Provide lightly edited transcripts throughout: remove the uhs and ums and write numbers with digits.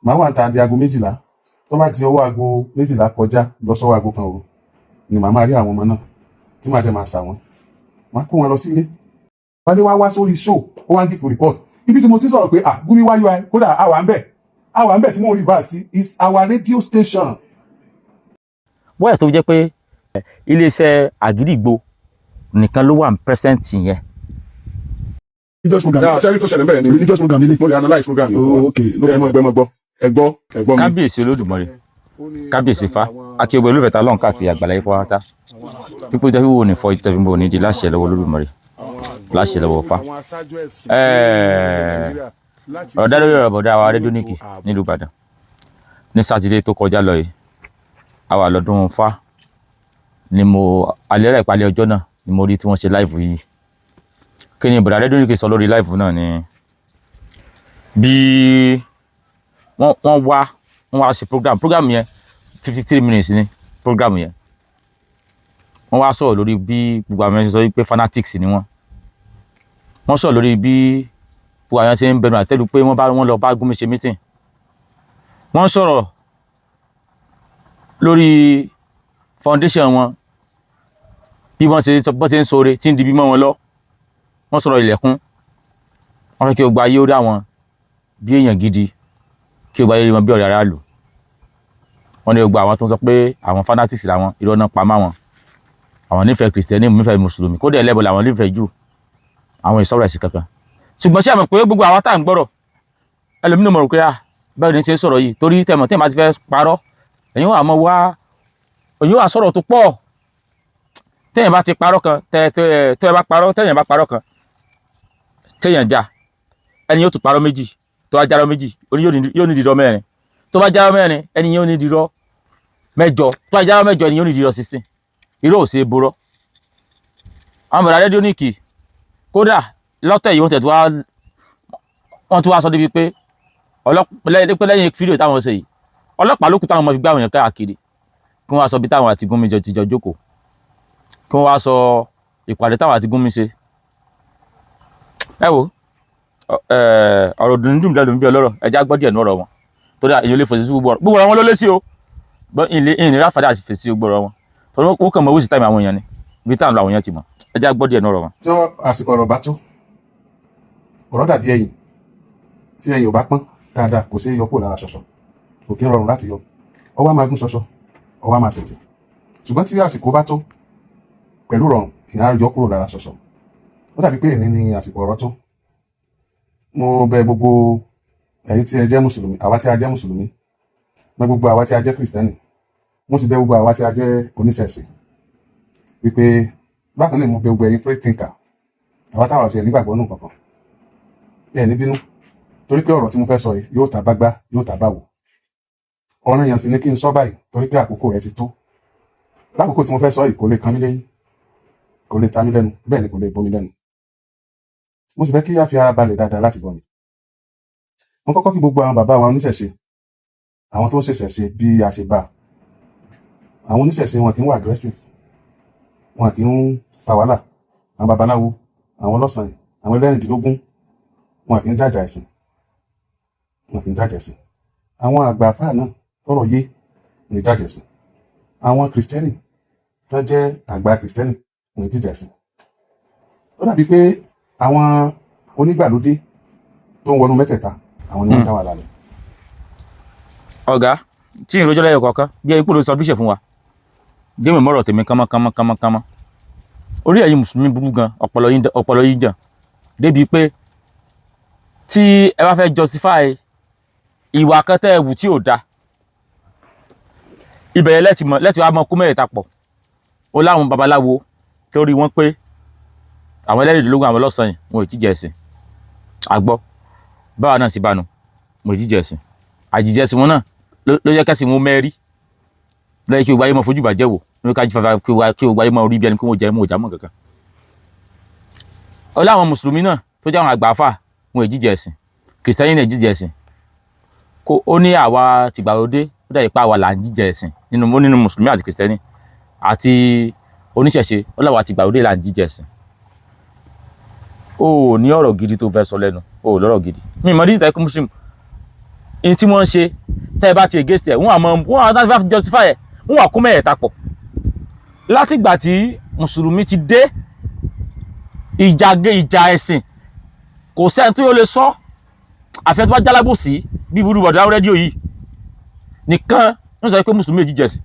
màá wà níta di aago 12 tó bá di ọwọ́ aago 12 kọjá lọ sọ́wọ́ aago 1 òru ni màá máa rí àwọn ọmọ náà tí màá dẹ̀ máa sà wọ́n, màá kó wọn lọ sílé. Wálé wá sórí show ó wá ń give report ibi tí mo ti sọ̀rọ̀ pé Gumi wáyú ẹ kódà àwa ń bẹ̀ tí mo rí bá sí is our radio station. bóyá tó jẹ́ pé iléeṣẹ́ Àgídìgbo nìkan ló wà ní present yẹn. religious program ṣẹ́rí tó ṣẹlẹ̀ bẹ́ẹ̀ ni religious program nílé mo lè analyse program yìí. ok ló fẹ́ mọ́ gbọ́ ẹgbọ́ mi. kábíyèsí Olódùmarè kábíyèsí Ifá akíọgbẹ olúfẹ̀tà lọ́n káàkiri àgbàláyé pátá pípọ́ jẹ́ wíwò ní fọ́ ìtẹ́fí bò ní di láṣẹ lọ́wọ́ Olódùmarè láṣẹ lọ́wọ́ Ifá. ọ̀dà lórí ọ̀rọ̀ bọ̀dá wa Rédíóníkì nílùú Ìbàdàn ní sátidé tó kọjá lọ yìí àwa lọ́dún Ifá ni mo alẹ́ rẹ̀ ìpalẹ̀ ọjọ́ náà ni mo rí tí wọ́n ṣe láìvù yìí. kí ni bọ̀dá Rédíóníkì sọ lórí láìvù náà ni bí wọ́n wá ṣe program yẹn 53 minutes ni program yẹn. wọ́n wá sọ̀rọ̀ lórí bí gbogbo àwọn ẹ̀sìn sọ wípé fanatics ni wọ́n sọ̀rọ̀ lórí bí gbogbo àwọn ẹ̀sìn ń bẹnu àtẹ́lu pé wọ́n lọ bá Gumi ṣe meeting. wọ́n sọ̀rọ̀ lórí foundation wọn bí wọ́n ṣe ń sọ̀rọ̀ tí ń di bí mọ́ wọn lọ. wọ́n sọ̀rọ̀ ilẹ̀kùn wọ́n fẹ́ kí gbogbo ayé ó rí àwọn bí èèyàn gidi kí gbogbo ayé rí wọn bí ọ̀rẹ́ aráàlú. wọ́n ní gbogbo àwọn tó ń sọ pé àwọn fanatics làwọn irọ́ náà pa má wọn. àwọn nífẹ̀ẹ́ Kristẹni nífẹ̀ẹ́ Mùsùlùmí kódà ẹlẹ́bọ làwọn nífẹ̀ẹ́ jù àwọn ìsọ̀rọ̀ ẹ̀sìn kankan. ṣùgbọ́n ṣé àmọ̀ pé gbogbo àwọn tá à ń gbọ́rọ̀ ẹlòmínú mọ̀ rò pé báyìí ní ṣe ń sọ̀rọ̀ yìí torí tẹ̀mọ̀ tẹ̀mọ̀ àti fẹ́ parọ́ ẹ̀yin wà sọ̀rọ̀ tó pọ̀ tẹ̀yìn bá ti parọ́ kan tẹ̀yìn bá parọ́ kan tẹ̀yìn já ẹni yóò tún parọ́ méjì tó bá járọ́ méjì yóò ní dìrọ́ mẹ́rin tó bá járọ́ mẹ́rin ẹni yóò ní dìrọ́ mẹ́jọ tó bá járọ́ mẹ́jọ ẹni yóò ní dìrọ́ 16 irú ò ṣe é borọ́. àwọn bọ̀dá Rédíóníkì kódà lọ́tẹ̀ yìí wọ́n tún wá sọ débi pé lẹ́yìn fídíò táwọn ṣe yìí ọlọ́pàá ló kù táwọn ọmọ fi gbé àwọn èèyàn káàkiri kí wọ́n wá sọ bí táwọn àti Gumi ti jọ jókòó kí wọ́n wá sọ ìpàdé táwọn àti Gumi ṣe. ẹ wo ọ̀rọ̀ dùndùn lẹ́nu bí ọlọ́rọ̀ ẹja gbọ́ díẹ̀ nọ́rọ̀ wọn torí èyí ò lè fèsì sí gbogbo ọ̀rọ̀ wọn ló lé sí o ìnira fàdé àti fèsì sí gbogbo ọ̀rọ̀ wọn torí wọ́n kàn mọ́ wíṣí táìmù àwọn èèyàn ni ibi táwọn làwọn èèyàn ti mọ̀ ẹja gbọ́ díẹ̀ nọ́rọ̀ wọn. tí àsìkò ọ̀rọ̀ bá tó ọ̀rọ̀ dàbí ẹ̀yìn tí ẹ̀yìn ò bá pọ́n dáadáa kò sí yọ kúrò lára ṣọ̀ṣọ̀ kò kí ń rọrùn láti yọ ọwọ́ máa gún ṣọ̀ṣọ̀ ọwọ́ máa ṣètì ṣùgbọ́n tí àsìkò bá tó pẹ̀lú rọrùn ìyá yọ kúrò lára ṣọ̀ṣọ̀ ó dàbí pé èmi ni àsìkò ọ̀rọ̀ tó. mo bẹ̀ gbogbo ẹ̀yin tí ẹ jẹ́ mùsùlùmí àwa tí a jẹ́ mùsùlùmí mọ́ gbogbo àwa tí a jẹ́ kìrìsìtẹ́nì mo sì bẹ̀ gbogbo àwa tí a jẹ́ oníṣẹ̀ṣe wípé bákan náà mo bẹ̀ gbogbo ẹ̀yin free thinker àwa táwa ti ẹ̀ nígbàgbọ́ nù kankan ẹ̀ ní bínú torí pé ọ̀rọ̀ tí mo fẹ́ sọ yìí yóò ta bá gbá yóò ta bá wò ọ̀ràn yẹn sì ní kí n sọ báyìí torí pé àkókò rẹ̀ ti tó lákòókò tí mo fẹ́ sọ yìí kò lè kan mí lẹ́yìn kò lè ta mí lẹ́nu bẹ́ẹ̀ ni kò lè bomi lẹ́nu mo sì fẹ́ kí a fi ara balẹ̀ dáadáa láti gbọ́ mi. wọ́n kọ́kọ́ kí gbogbo àwọn bàbá wa oníṣẹ̀ṣe àwọn tó ń ṣẹ̀ṣẹ̀ bí a ṣe bá àwọn oníṣẹ̀ṣe wọn kì í wà aggressive wọn kì í fa wàhálà àwọn babaláwo àwọn ọlọ́sàn àwọn ẹlẹ́rìndínlógún wọn kì í jàjà ẹ̀sìn àwọn àgbà àfáà náà tọrọ yé ní jàjà ẹ̀sìn àwọn kìrìsìtẹ́nì tó jẹ́ àgbà kìrìsìtẹ́nì ní jíjà ẹ̀sìn. ó dàbí pé àwọn onígbàlódé tó ń wọnú mẹ́tẹ̀ẹ̀ta àwọn ni wọ́n dá wà lálẹ́. ọ̀gá tí ìròjọ́ lẹ́yọ̀ kọ̀ọ̀kan bí ẹni pé ló sọ bíṣẹ̀ fún wa jẹ́mi mọ́rọ̀ tèmi kánmọ́ orí ẹ̀yin mùsùlùmí burú gan ọpọlọ yín jàn débi pé tí ẹ bá fẹ́ justify ìwà kan tẹ́ ẹ wù tí ò da ìbẹ̀rẹ̀ lẹ́tì wá mọ kú mẹ́rẹ̀ẹ́ta pọ̀ ó láwọn babaláwo torí wọ́n pé àwọn ẹlẹ́rìndínlógún àwọn ọlọ́sàn yìí wọn ò jíjẹ ẹ̀sìn àgbọ́ báwa náà sì bánu wọn ò jíjẹ ẹ̀sìn àjíjẹ ẹ̀sìn wọn náà ló yẹ kẹ́sìn wọn mẹ́rí lẹ́yìn kí o gbáyé mọ fojú bàjẹ́ wò ní ká jífàfà kí o gbáyé mọ orí bí ẹni kí wọ́n jẹ́ mọ́ òjá mọ́ kankan. ó láwọn mùsùlùmí náà tó jẹ́ àwọn àgbààfà wọn ò jíjẹ ẹ̀sìn kìrìsìtẹ́nì náà jíjẹ ẹ̀sìn ó ní àwa tìgbàlódé ó dẹ̀ ipa àwa là ń jíjẹ ẹ̀sìn nínú mùsùlùmí àti kìrìsìtẹ́nì àti oníṣẹ̀ṣe ó láwa tìgbàlódé là ń jíjẹ ẹ̀sìn. ó ní ọ̀rọ̀ gidi tó fẹ́ sọ lẹ́nu ó lọ́rọ̀ gidi mi mọ̀ díjìtà ikú muslim in tí wọ́n ń ṣe tẹ́ ẹ bá ti against ẹ̀ wọ́n àmọ́ justify ẹ̀ wọ́n wà kó mẹ́ẹ̀ẹ́ta pọ̀ látìgbà tí mùsùlùmí ti dé ìjà ẹ̀sìn kò sẹ́ni tó yóò lè sọ àfẹ́ tó bá jálábòsí bí burú bọ̀dá rédíò yìí nìkan ń sọ pé mùsùlùmí jíjẹ ẹ̀sìn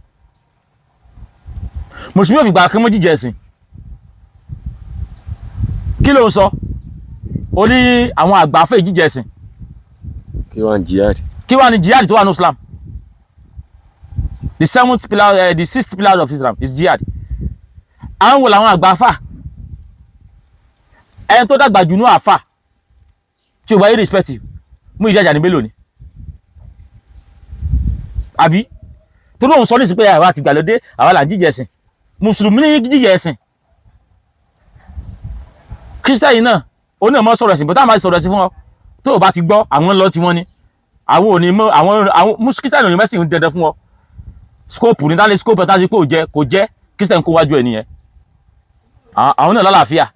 mùsùlùmí ò fi gbà kan mọ́ jíjẹ ẹ̀sìn kí ló ń sọ ó ní àwọn àgbà fẹ́ jíjẹ ẹ̀sìn kí wọ́n jihad. kí wá ní jihad tó wà ní Islam the seventh pillar the sixth pillar of Islam is jihad àwọn wo làwọn àgbà àfà ẹni tó dàgbà jù ní àfà tí o bá yé respect mú ìjájà ní mélòó ni àbí tó lóun sọ ní ìsìnkú àwa àti ìgbàlódé àwa là ń jíjẹ ẹ̀sìn mùsùlùmí ní jíjẹ ẹ̀sìn kírísítẹ́nì náà ó ní ọmọ sọ̀rọ̀ ẹ̀sìn bó táwọn máa sọ̀rọ̀ ẹ̀sìn fún ọ tó o bá ti gbọ́ àwọn lọ tí wọ́n ní àwọn ò ní mọ àwọn kírísítẹ́nì ò ní mẹ́sìn dandan fún ọ skóòpù ní dálé skóòpù ẹ̀ tá a ti pé kò jẹ́ kírísítẹ́nì kó wájú ẹ̀ nìyẹn àwọn náà lálàáfíà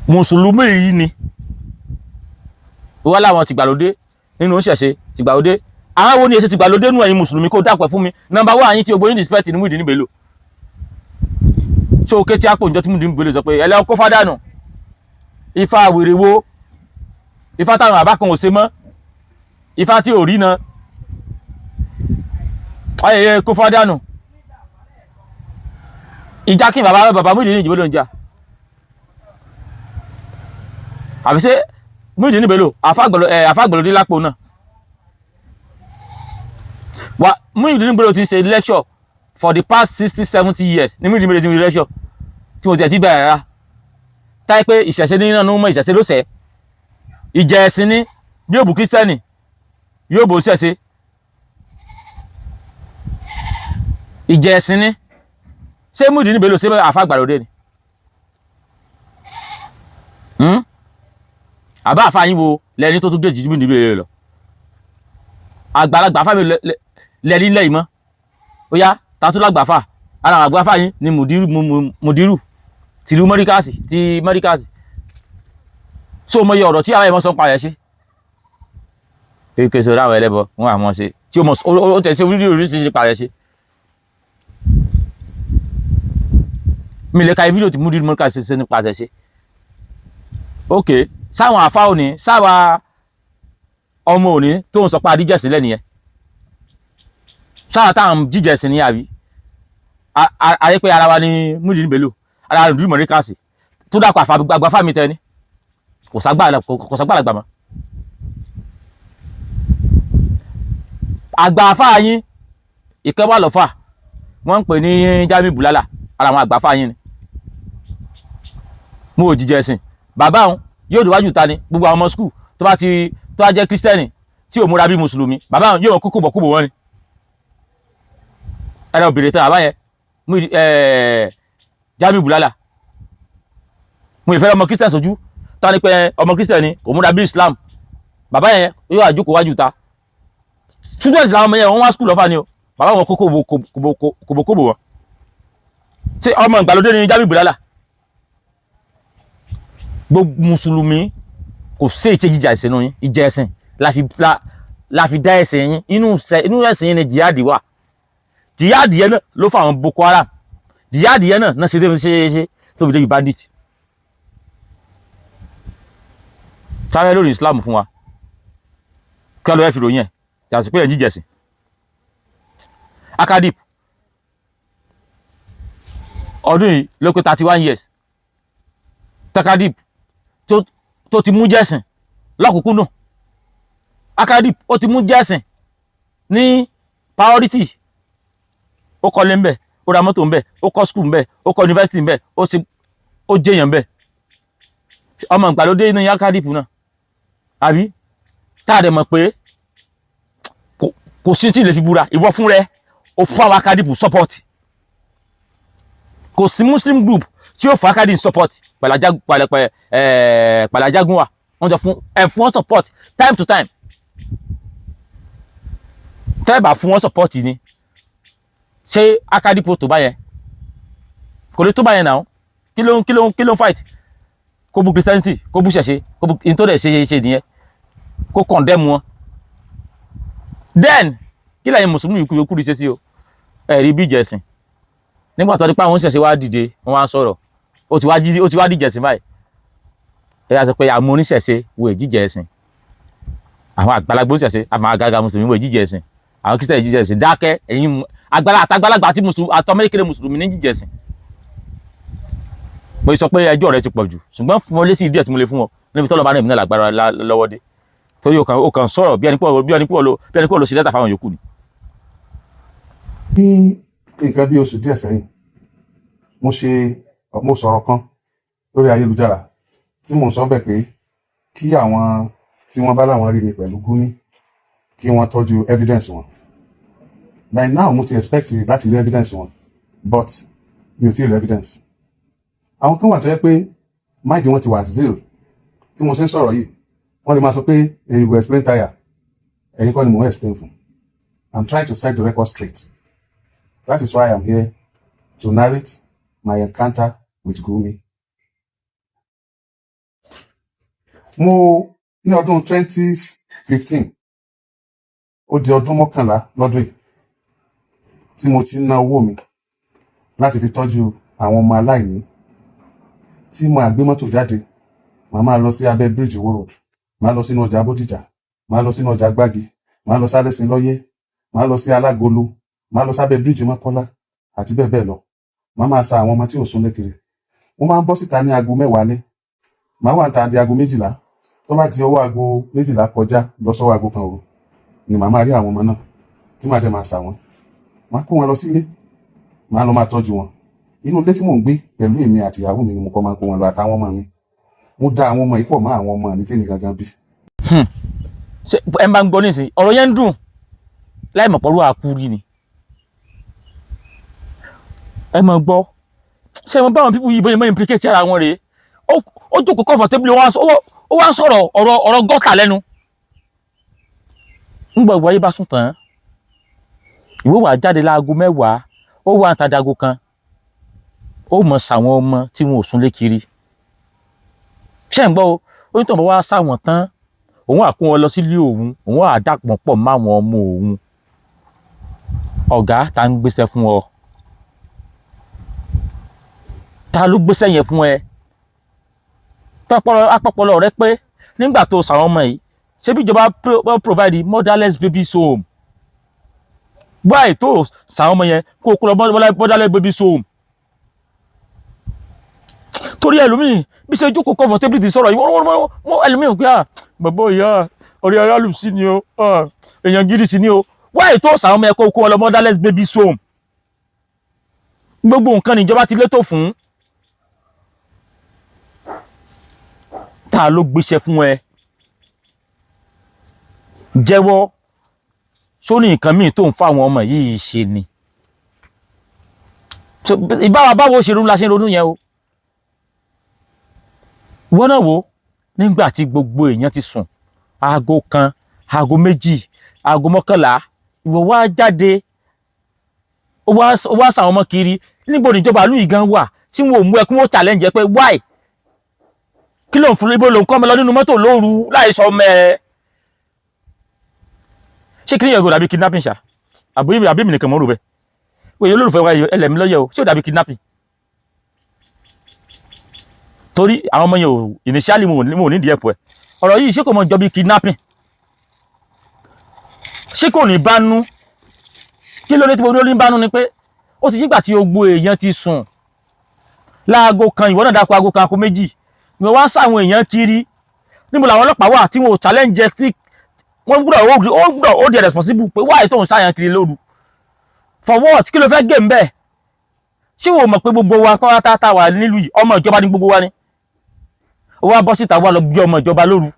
mùsùlùmí yìí ni wọ́n láwọn tìgbàlódé nínú ìṣẹ̀ṣe tìgbàlódé àwọn wo ni èsì tìgbàlódé nù ẹ̀yin mùsùlùmí kó dápẹ́ fún mi nọ́mbà wà yín tí ogbóyin respect ní Muyideen Bello tí ó ké tí a pò níjọ́ tí Muyideen Bello sọ pé ẹlẹ́ ọkọ́ fádànù ifá wèrè wo ifá táwọn àbá kan ò ṣe mọ́ ifá tí ò rí na ayẹyẹ kó fádànù ìjà kí bàbá Muyideen Bello ń jà àbí ṣe Muyideen Bello àfàgbọ̀lódé lápò náà wa Muyideen Bello ti ṣe lecture for the past 60-70 years ní Muyideen Bello ti ṣe lecture tí mo ti ẹ̀ ti bẹ̀rẹ̀ rárá táyé pé ìṣẹ̀ṣe ní nínú mọ́ ìṣẹ̀ṣe ló sẹ́ ìjẹ́ ẹ̀sìn ní yóò bù kírísítẹ́nì yóò bò ṣẹ̀ṣe ìjẹ́ ẹ̀sìn ní ṣé Muyideen Bello ṣe àfàgbọ̀lódé ni àbá àfáyín wo lẹ́ni tó tún dé jíjú níbi èrè lọ àgbàlagbà fámi lẹ́ni ilẹ̀ ìmọ́ ó yá tàtú lágbàfà ara àwọn àgbà fáyín ni mùdírù tìlú mọ́ríkàsì so mọ iye ọ̀rọ̀ tí àwọn ẹ̀mọ́ sọ ń parẹ́ ṣe kéèké sọ láwọn ẹlẹ́bọ wọn àmọ́ ṣe tí ó tẹ̀sí fídíò oríṣiríṣi parẹ́ ṣe mi lè ka fídíò tí mùdírù mọ́ríkàsì ṣe ní parẹ́ ṣe ok sáwọn àfá òní sáwà ọmọ òní tó ń sọ pé àdíjẹ̀sìn lẹ́nìyẹn sáwà táwọn jíjẹ̀sìn ní àbí ayé pé ara wa ní Muyideen Bello ara rẹ̀ dúró mọ̀ríkàsì tó dákọ̀ àgbàfà mi tẹ́ni kò sàgbàlagbà mọ́ àgbàfà yín ìkẹ́wà lọ́fà wọ́n ń pè ní Jamiu Bulala ara àwọn àgbàfà yín ni mú òjíjẹ̀sìn bàbá òun yóò díwájú ta ni gbogbo àwọn ọmọ skul tó bá jẹ́ kírísítẹ́nì tí ò múra bí mùsùlùmí bàbá wọn yóò kókò bọ̀kúbò wọn ni ẹ̀rọ òbèrè tán àbáyẹ Jamiu Bulala mo ìfẹ́ ọmọ kírísítẹ́nì sójú ta ni pé ọmọ kírísítẹ́nì kò múra bí Islam bàbá yẹn yóò àjókòó wájú ta students làwọn ọmọ yẹn wọ́n wá skul lọ́fà ni o bàbá wọn kókò bọ̀kúbò wọn ṣé ọmọ ìgbàlódé ni Jamiu Bulala gbogbo mùsùlùmí kò sí ètè jíjà ẹ̀sìn náà yín ìjẹ ẹ̀sìn la fi dá ẹ̀sìn yín inú ẹ̀sìn yín ni jihadi wà jihadi yẹn náà ló fà àwọn Boko Haram jihadi yẹn náà ṣe tó fi dé bandit sáré lórí Islam fún wa kí ọlọ́wẹ́ fi ròyìn ẹ̀ yàtọ̀ pé ẹ̀ jíjẹ ẹ̀sìn Akadip ọdún yìí ló pé 31 years Takadip tó ti mú jẹ́sìn lọ́kùnkúndùn Akadip ó ti mú jẹ́sìn ní priority ó kọ́lé ń bẹ̀ ó ra mọ́tò ń bẹ̀ ó kọ́ skul ń bẹ̀ ó kọ́ yunifásitì ń bẹ̀ ó jẹ́yàn ń bẹ̀ ọmọ ìgbàlódé ní Akadip náà àbí táàdẹ̀ mọ̀ pé kò sí tí lè fi búra ìwọ fún rẹ ó fún àwọn Akadip support kò sí Muslim group tí ó fún Akadip support Pàlàjágún wà wọ́n jọ fún wọn support time to time tẹ́ẹ̀bà fún wọn support ni ṣé Akadip tó bá yẹn kò lè tó bá yẹn náà kí ló ń fight kó bú Christianity kó bú ṣẹ̀ṣe kó bú in tó dẹ̀ ṣe nìyẹn kó condemn wọn. Then kí lẹ́yìn mùsùlùmí yòókù rí ṣe sí o ẹ̀rí bí ìjẹ̀sìn nígbà tó di pé àwọn oníṣẹ̀ṣe wá dìde wọ́n wá ń sọ̀rọ̀ ó ti wá díjẹ̀sìn báyìí ẹ̀yà sọ pé àwọn oníṣẹ̀ṣe wo ìjíjẹ ẹ̀sìn àwọn àgbàlagbà oníṣẹ̀ṣe àwọn àgàgà mùsùlùmí wo ìjíjẹ ẹ̀sìn àwọn kìsìtẹ̀ ìjíjẹ ẹ̀sìn dákẹ́ ẹ̀yin àtàgbàlagbà àti àtọmọlékeré mùsùlùmí ní jíjẹ ẹ̀sìn. mo sọ pé ẹjọ́ rẹ ti pọ̀ jù ṣùgbọ́n fún ọ lé sí díẹ̀ tí mo lè fún ọ níbi tọ́lọ́ bá rìn mí náà lágbára lọ́wọ́ dé torí o kàn sọ̀rọ̀ bí ẹni pọ̀ lọ sí lẹ́tà fáwọn yòókù ni. ní nǹkan bí oṣù díẹ̀ sẹ́yìn mo sọ̀rọ̀ kan lórí ayélujára tí mo sọ bẹ́ẹ̀ pé kí àwọn tí wọ́n bá láwọn rí mi pẹ̀lú Gumi kí wọ́n tọ́jú evidence wọn. By now mo ti expect láti rí evidence wọn but mi ò tí rí evidence. Àwọn kan wà tó yẹ pé máìdí wọn ti wà zero tí mo ṣe ń sọ̀rọ̀ yìí wọ́n lè máa sọ pé èyí go explain tire ẹ̀yin kọ́ ni mo explain fún. I'm trying to set the record straight. That is why I'm here to narrate my encounter with Gumi. Mo ní ọdún 2015 ó di ọdún 11 lọ́dún yìí tí mo ti ná owó mi láti fi tọ́jú àwọn ọmọ aláìní tí mo gbé mọ́tò jáde màá máa lọ sí abẹ́ bíríjì Ìwó road màá lọ sínú ọjà Bódìjà màá lọ sínú ọjà Gbági màá lọ sáré sí lọ́yẹ́ màá lọ sí Alágolo màá lọ sábẹ́ bíríjì Mọ́kọ́lá àti bẹ́ẹ̀ bẹ́ẹ̀ lọ màá máa sa àwọn ọmọ tí ò sún lékiri mo máa ń bọ́ síta ní aago 10 alẹ́ màá wà níta di aago 12 tó bá di ọwọ́ aago 12 kọjá lọ sọ́wọ́ aago 1 òru ni màá máa rí àwọn ọmọ náà tí màá dẹ̀ máa sà wọ́n màá kó wọn lọ sílé màá lọ máa tọ́jú wọn inú ilé tí mò ń gbé pẹ̀lú èmi àti ìyàwó mi ni mo kọ́ máa kó wọn lọ àtàwọn ọmọ mi mo dá àwọn ọmọ yìí pọ̀ mọ́ àwọn ọmọ mi tèmi gangan bí. ṣé ẹ máa ń gbọ́ nísìnyí ọ̀rọ̀ yẹn ń dùn láì mọ̀ pọ̀lú àkúrí ni ẹ máa gbọ́ ṣé mo bá àwọn pípọ̀ yìí bóyá máa implicate ara wọn rèé ó jókòó comfortably ó wá ń sọ̀rọ̀ ọ̀rọ̀ gọ́tà lẹ́nu ńgbà ìwà yìí bá sùn tán ìwọ wà jáde láago 10 ó wà níta dago 1 ó mọ̀ sàwọn ọmọ tí wọn ò sún lé kiri ṣé ń gbọ́ o onítàn bá wá sáwọn tán òun àkó wọn lọ sílé òun àdàpọ̀ pọ̀ máwọn ọmọ òun ọ̀gá ta ń gbéṣẹ́ fún ọ ta ló gbéṣẹ́ yẹn fún ẹ apapọ̀lọ rẹ pé nígbà tó sàwọn ọmọ yìí ṣebí ìjọba provide motherless babies home why tó sàwọn ọmọ yẹn kó kó lọ motherless babies home torí ẹlòmíì bí ṣe jókòó comfortably ti sọ̀rọ̀ yìí wọ́n ẹlòmíì pé bàbá ìyá ọ̀rẹ́ aráàlú sí ni o èèyàn gidi sí ni o why tó sàwọn ọmọ yẹn kó kó lọ motherless babies home gbogbo nǹkan níjọba ti létò fún ta ló gbéṣẹ́ fún ẹ jẹ́wọ́ sóní nǹkan míì tó ń fáwọn ọmọ yìí ṣe ni ìbáwa báwo ṣe ronú la ṣe ronú yẹn o wọ́n náà wò nígbà tí gbogbo èèyàn ti sùn aago 1 aago 2 aago 11 ìwọ wá jáde ó wá sàwọn ọmọ kiri níbo níjọba ìlú yìí gan wà tí wọn ò mú ẹ kí wọn challenge ẹ pé why kí ló ń fún ibo ló ń kọ́ mi lọ nínú mọ́tò lóru láì sọ ọmọ ẹ ṣé kí ni yẹn kò dàbí kidnapping ṣá àbí mi nìkan mọ́ rò bẹ́ẹ̀ pé olólùfẹ́ wa ẹlẹ́mi lọ́yẹ̀ o ṣé ó dàbí kidnapping torí àwọn ọmọ yẹn ò initially mo ò ní ìdí ẹ̀pọ̀ ẹ̀ ọ̀rọ̀ yìí ṣé kò mọ jọ bí kidnapping ṣé kò ní bánú kí ló dé tí mo ní bánú ni pé ó ti sígbà tí gbogbo èèyàn ti sùn láago 1 ìwọ náà dákọ aago 1 aago 2 ni wọ́n wá sáwọn èèyàn kiri níbo làwọn ọlọ́pàá wà tí wọn ò challenge tí wọ́n gbọ́dọ̀ ó di responsible pé wáyé tó ń sáyàn kiri lóru for what kí ló fẹ́ gé ń bẹ́ẹ̀ ṣé wò mọ̀ pé gbogbo wa kọ́ tá wà nílùú yìí ọmọ ìjọba ní gbogbo wa ni ó wá bọ́ síta wá lọ gbé ọmọ ìjọba lóru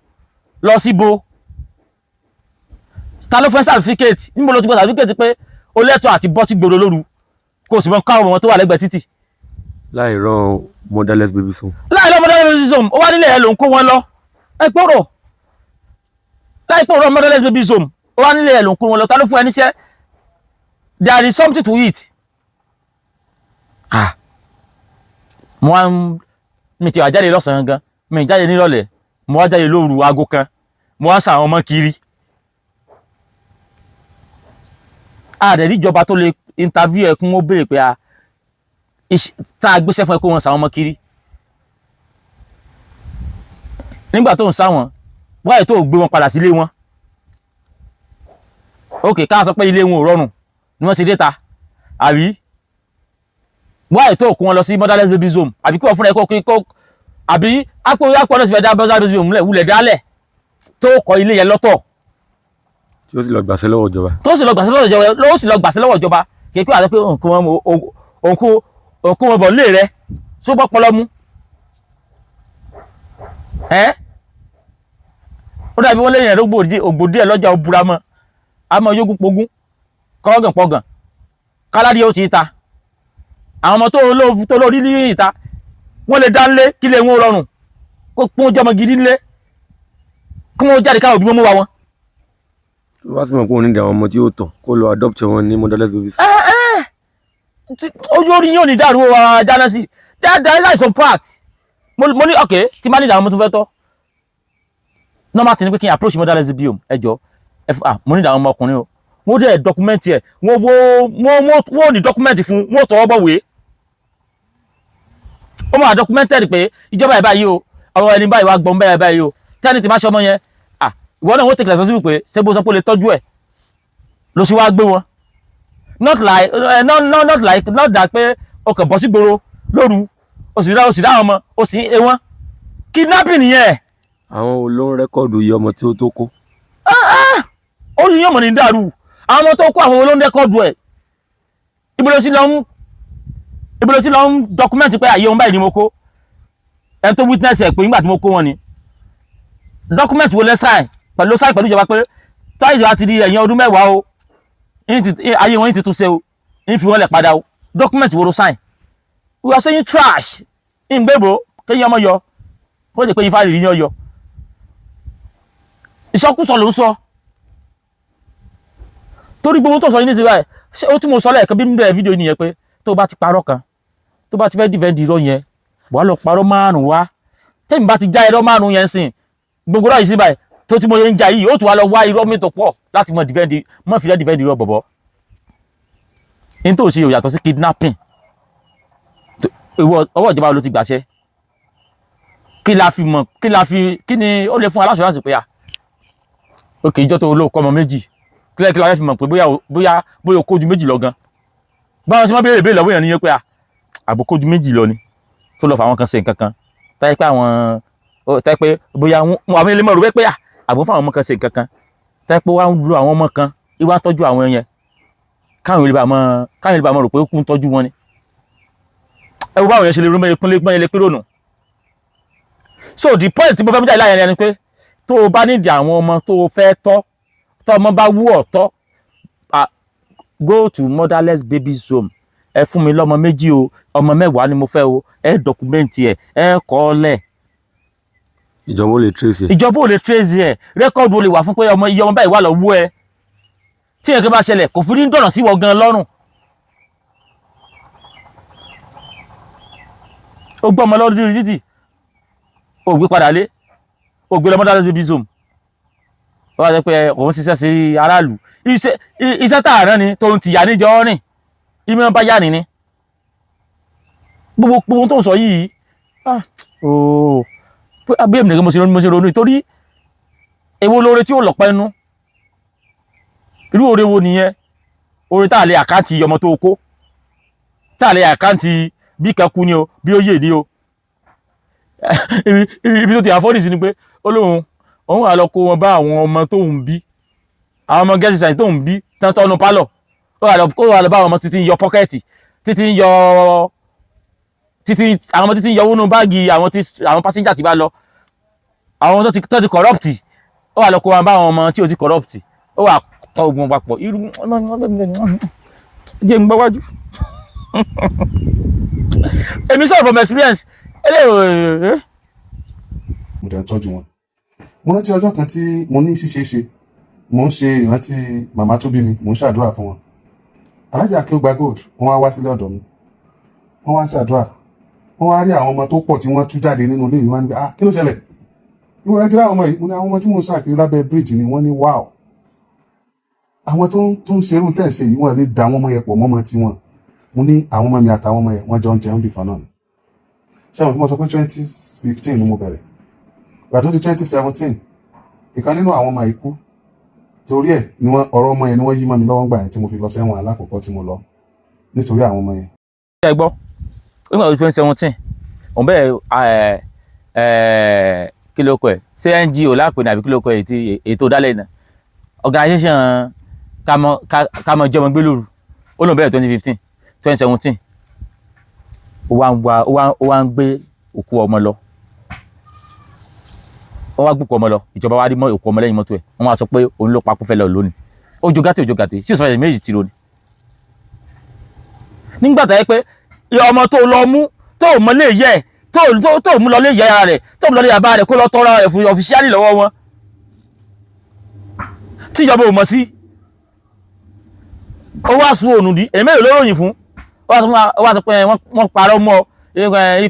lọ síbo ta ló fẹ́ certificate níbo ló ti gbọ́ certificate pé ó lẹ́tọ̀ọ́ àti bọ́ sí gbòòrò lóru kó o sì mọ káwọn ọmọ tó wà lẹ́gbẹ̀ẹ́ títì. láì rán motherless babies home. láì rán motherless babies home ó wá nílẹ̀ ẹ̀ ló ń kó wọn lọ láìpọ̀rọ̀ motherless babies home ó wá nílẹ̀ ẹ̀ ló ń kó wọn lọ ta ló fún ẹ níṣẹ́ there is something to eat. mo wá mi ti wá jáde lọ́sàn-án gan mi jáde nírọ̀lẹ́ mo wá jáde lóru aago 1 mo wá sa àwọn ọmọ kiri àdẹ̀rí ìjọba tó lè interview ẹ̀ kún ó béèrè pé tá a gbéṣẹ́ fún ẹ kó wọn sa àwọn ọmọ kiri nígbà tó ń sá wọn wáyé tó gbé wọn padà sílé wọn ok ká sọ pé ilé wọn ò rọrùn ni wọ́n ṣe dé ta àbí wáyé tó kó wọn lọ sí motherless babies home àbí kí wọ́n fúnra ẹ kó àbí àpò ọ̀nà sì fẹ́ dá motherless babies home wulẹ̀ dálẹ̀ tó kọ́ ilé yẹn lọ́tọ̀ tí ó sì lọ gbàṣẹ́ lọ́wọ́ ìjọba. tó sì lọ gbàṣẹ́ lọ́wọ́ ìjọba kí wọ́n àti pé òǹkó wọn bọ̀ lé rẹ tó bọ́ pọlọ mú ó dàbí wọ́n lẹ́yìn ẹ̀rọ ògbòdì ẹ̀ lọ́jà òbúra mọ́ àmọ́ yógún pogún kọ́gàn pọ̀gàn káládìí ó ti ta àwọn ọmọ tó lórí ní ìta wọ́n lè dá nlé kí lè wọ́n rọrùn kó pọ́n jọmọ gidi nlé kí wọ́n jáde káwọn òbí wọn mú wa wọn. tó bá sì mọ̀ pé òun ní àwọn ọmọ tí ó tọ̀ kó lọ adopt wọn ní motherless babies. ojú orí yóò ní dàrú wa dáná sí that is some fact mo ní ok tí má ní ìdààmú tó fẹ́ tọ́ normal ti ní pé kí n approach motherless baby home ẹjọ́ mo ní ìdààmú ọmọkùnrin o wọ́n dẹ̀ dọ́kúmẹ́ntì ẹ̀ wọ́n ní dọ́kúmẹ́ntì fún wọ́n tọwọ́ bọ̀wé ó máa dọ́kúmẹ́ntì pé ìjọba ẹ̀ báyìí o ọ̀rọ̀ ẹni báyìí wá gbọ́n bẹ́ẹ̀ báyìí o tẹ́ni ti máa ṣe ọmọ yẹn ìwọ náà wọ́n tẹ̀kẹ̀ lọ́sọ́ sí pé ṣé bó sọ pé ó lè tọ́jú ẹ̀ ló sì wá gbé wọn not that pé o kàn bọ́ sí gbòòrò lóru o sì dá àwọn ọmọ o sì ń ewọ́n kidnapping nìyẹn. àwọn olóhùn rẹ́kọ̀dù iye ọmọ tí ó tó kó. ó ní yọ̀mọ̀ ní dàrú àwọn ọmọ tó kó àwọn olóhùn rẹ́kọ̀dù ẹ̀ ibi ló sí lọ ń dọkumẹ́ntì pé àyè ohun báyìí ni mo kó ẹni tó witness ẹ̀ pé nígbà tí mo kó wọn ni dọkumẹ́ntì wo lẹ́ sign pẹ̀lú ìjọba pé táyì àti di ẹ̀yìn ọdún mẹ́wàá o ayé wọn ti tún ṣe o ń fi wọn lẹ̀ padà o document wo ló sign we are saying trash in gbèbò kéyìn ọmọ yọ kó jẹ́ pé yín fáàrí yín yọ ìsọkúsọ ló ń sọ torí gbogbo tó sọ yín ní ti báyìí ṣé ó tún mo sọ lẹ́ẹ̀kan bí níbẹ̀ fídíò nìyẹn pé tó bá ti parọ́ kan tó bá ti fẹ́ dìvẹ́ndì irọ́ yẹn wàá lọ parọ́ márùn-ún wá tẹ́mi bá ti já irọ́ márùn-ún yẹn sìn gbogbo rọ̀ yìí sí báyìí tó tí mo yẹ ń jà yìí ó tún wá lọ wá irọ́ mi tó pọ̀ láti mọ fi dìvẹ́ndì irọ́ bọ̀bọ̀ ní tó ṣe yàtọ̀ sí kidnapping ọwọ́ ìjọba ló ti gbàṣẹ kí ni ó lè fún aláṣọ láti pé òkè ìjọ tó olóòkọ ọmọ méjì kí la fẹ́ fi mọ̀ pé bóyá o kójú méjì lọ gan báwọn ṣe máa béèrè lọ́wọ́ èèyàn níyẹn pé àbò kójú méjì lọ ni tó lọ fà àwọn kan ṣe nǹkan kan táyé pé bóyá àwọn ilé mọ̀ rò pé àbò fún àwọn ọmọ kan ṣe nǹkan kan táyé pé wọ́n á lo àwọn ọmọ kan ìwà tọ́jú àwọn yẹn káwọn ilé bá mọ̀ rò pé ó kún tọ́jú wọn ni ẹ wo báwọn yẹn ṣe lè rú mẹ́yẹ lé pérò nù. So the point tí mo fẹ́ mú jáde láyé ni pé tó o bá nídìí àwọn ọmọ tó o fẹ́ tọ́ ọmọ bá wú ọ̀ tọ́ go to motherless babies home ẹ fún mi lọ́mọ méjì o ọmọ mẹ́wàá ni mo fẹ́ o ẹ dọ́kúmẹ́ǹtì ẹ kọ́ ọ lẹ̀. ìjọba ò lè trace ẹ rẹ́kọ̀dù ò lè wà fún pé iye ọmọ báyìí wà lọ́wọ́ ẹ tí nǹkan bá ṣẹlẹ̀ kò fi ní dọ̀nà sí wọ gan lọ́rùn. ó gbọ́ ọmọ lọ́dún títì ó gbé padà lé ó gbé lọ motherless babies home ó wá jẹ́ pé òun ṣiṣẹ́ sí aráàlú iṣẹ́ tààrán ni tóun ti yà níjọ rìn ìmọ̀ bá yà ní gbogbo tó ń sọ yìí bí èmi nìkan mo ṣe ronú torí èwo lóore tí ó lọ̀pọ̀ ẹnu irú oore wo nìyẹn oore tá a lè àkáǹtì ọmọ tó kó tá a lè àkáǹtì bí kanku ni o bí ó yè ni o ibi tó ti àfọ́nì sí ni pé òun wà lọ kó wọn bá àwọn ọmọ tó ń bí àwọn ọmọ gẹ́sì sáyẹn tó ń bí tán tọ́nu pálọ̀ ó wà lọ bá àwọn ọmọ títí ń yọ pọ́kẹ́ẹ̀tì àwọn ọmọ títí ń yọ wọnú báàgì àwọn pásíńjà ti bá lọ àwọn tó ti kọ̀rọ̀pìtì ó wà lọ kó wọn bá àwọn ọmọ tí ó ti kọ̀rọ̀pìtì ó wà tọ́ ogun papọ̀ irú jẹ́ ń gbọ́wájú èmi sọ̀rọ̀ from experience mo dẹ̀ ń tọ́jú wọn. mo rántí ọjọ́ kan tí mo ní ṣíṣeéṣe mo ń ṣe ìrántí màmá tó bí mi mo ń ṣàdúrà fún wọn. alájà Akeugba Gold wọ́n wá sílé ọ̀dọ̀ mi wọ́n wá ṣàdúrà wọ́n wá rí àwọn ọmọ tó pọ̀ tí wọ́n tú jáde nínú ilé mi wọ́n ní kí ló ṣẹlẹ̀ ìwọ ẹ ti rí àwọn ọmọ yìí mo ní àwọn ọmọ tí mo ń ṣàkiri lábẹ́ bíríìjì ni wọ́n ní wáò àwọn tó ń ṣerú tẹ̀ ṣe yìí wọ́n lè da àwọn ọmọ yẹn pọ̀ mọ́mọ́ tí wọ́n mo ní àwọn ọmọ mi àtàwọn ọmọ yẹn wọ́n jọ ń jẹun bìkan náà ni ṣé àwọn fún mo sọ pé 2015 ni mo bẹ̀rẹ̀ ìgbà tó ti 2017 ìkan nínú àwọn ọmọ ikú torí ẹ̀ ni wọ́n ọ̀rọ̀ ọmọ yẹn ni wọ́n yí mọ́ mi lọ́wọ́ gbà yẹn tí mo fi lọ sẹ́wọ̀n alákọ̀ọ́kọ́ tí mo lọ nítorí àwọn ọmọ yẹn. ẹ gbọ́ nígbà tó 2017 òun bẹ́ẹ̀ kí ló kọ ẹ̀ ṣé NGO lápè ní àbí kí ló kọ ẹ̀ tí ètò dálẹ̀ náà organisation kámọ jọmọ gbé lóru ó lóun bẹ̀rẹ̀ 2015 2017 ó wá ń gbé òkú ọmọ lọ ó wá gbùkú ọmọ lọ ìjọba wa rí mọ́ òkú ọmọ lẹ́yìn mọ́tò ẹ̀ wọ́n wá sọ pé òun ló pakú fẹ́ lọ lónìí ó jogate sí ìsọ̀rọ̀ méjì tìrò ni nígbà tó yẹ pé ọmọ tó lọ mú tó mọ lè yẹ tó mú lọ lè yẹ ara rẹ̀ tó mú lọ lè yàbá rẹ̀ kó lọ tọrọ ẹ̀fù ọ̀fíṣíálì lọ́wọ́ wọn tí ìjọba ò mọ̀ sí ó wá sún ònù dí èmi èrò lóròyìn fún ó wá sọ pé wọ́n parọ́ mọ́ ọ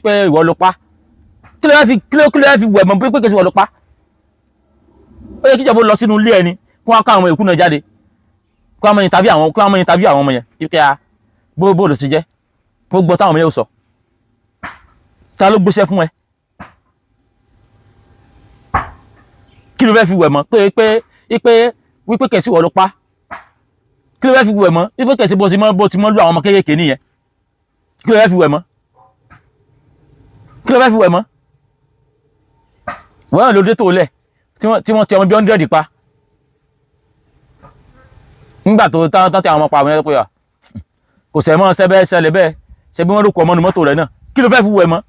pé ìwọ ló pa kí ló fẹ́ fi wẹ̀ mọ́ pé kèsì ìwọ ló pa ó yẹ kí ìjọba lọ sínú ilé ẹni kó wọ́n ká àwọn èkú náà jáde kó wọ́n mọ ìtàbí àwọn ọmọ yẹn pé bó ló ti jẹ́ kó gbọ́ táwọn ọmọ yẹn ò sọ ta ló gbéṣẹ́ fún ẹ kí ló fẹ́ fi wẹ̀ mọ́ pé wípé kèsì ìwọ ló pa kí ló fẹ́ fi wẹ̀ mọ́ wípé kèsì bó ti mọ́ lù àwọn ọmọ kéékèèké nìyẹn kí ló fẹ́ fi wẹ̀ mọ́ kí ló fẹ́ fi wẹ̀ mọ́ wọ́n ló dé tó lẹ̀ tí wọ́n ti ọmọ bí 100 pa nígbà tó tán tí àwọn ọmọ pa àwọn ẹ̀rọ pé kò sẹ́mọ́ sẹ́bẹ́ ṣẹlẹ̀ bẹ́ẹ̀ ṣe bí wọ́n rúkọ ọmọ nu mọ́tò rẹ̀ náà kí ló fẹ́ fi wẹ̀ mọ́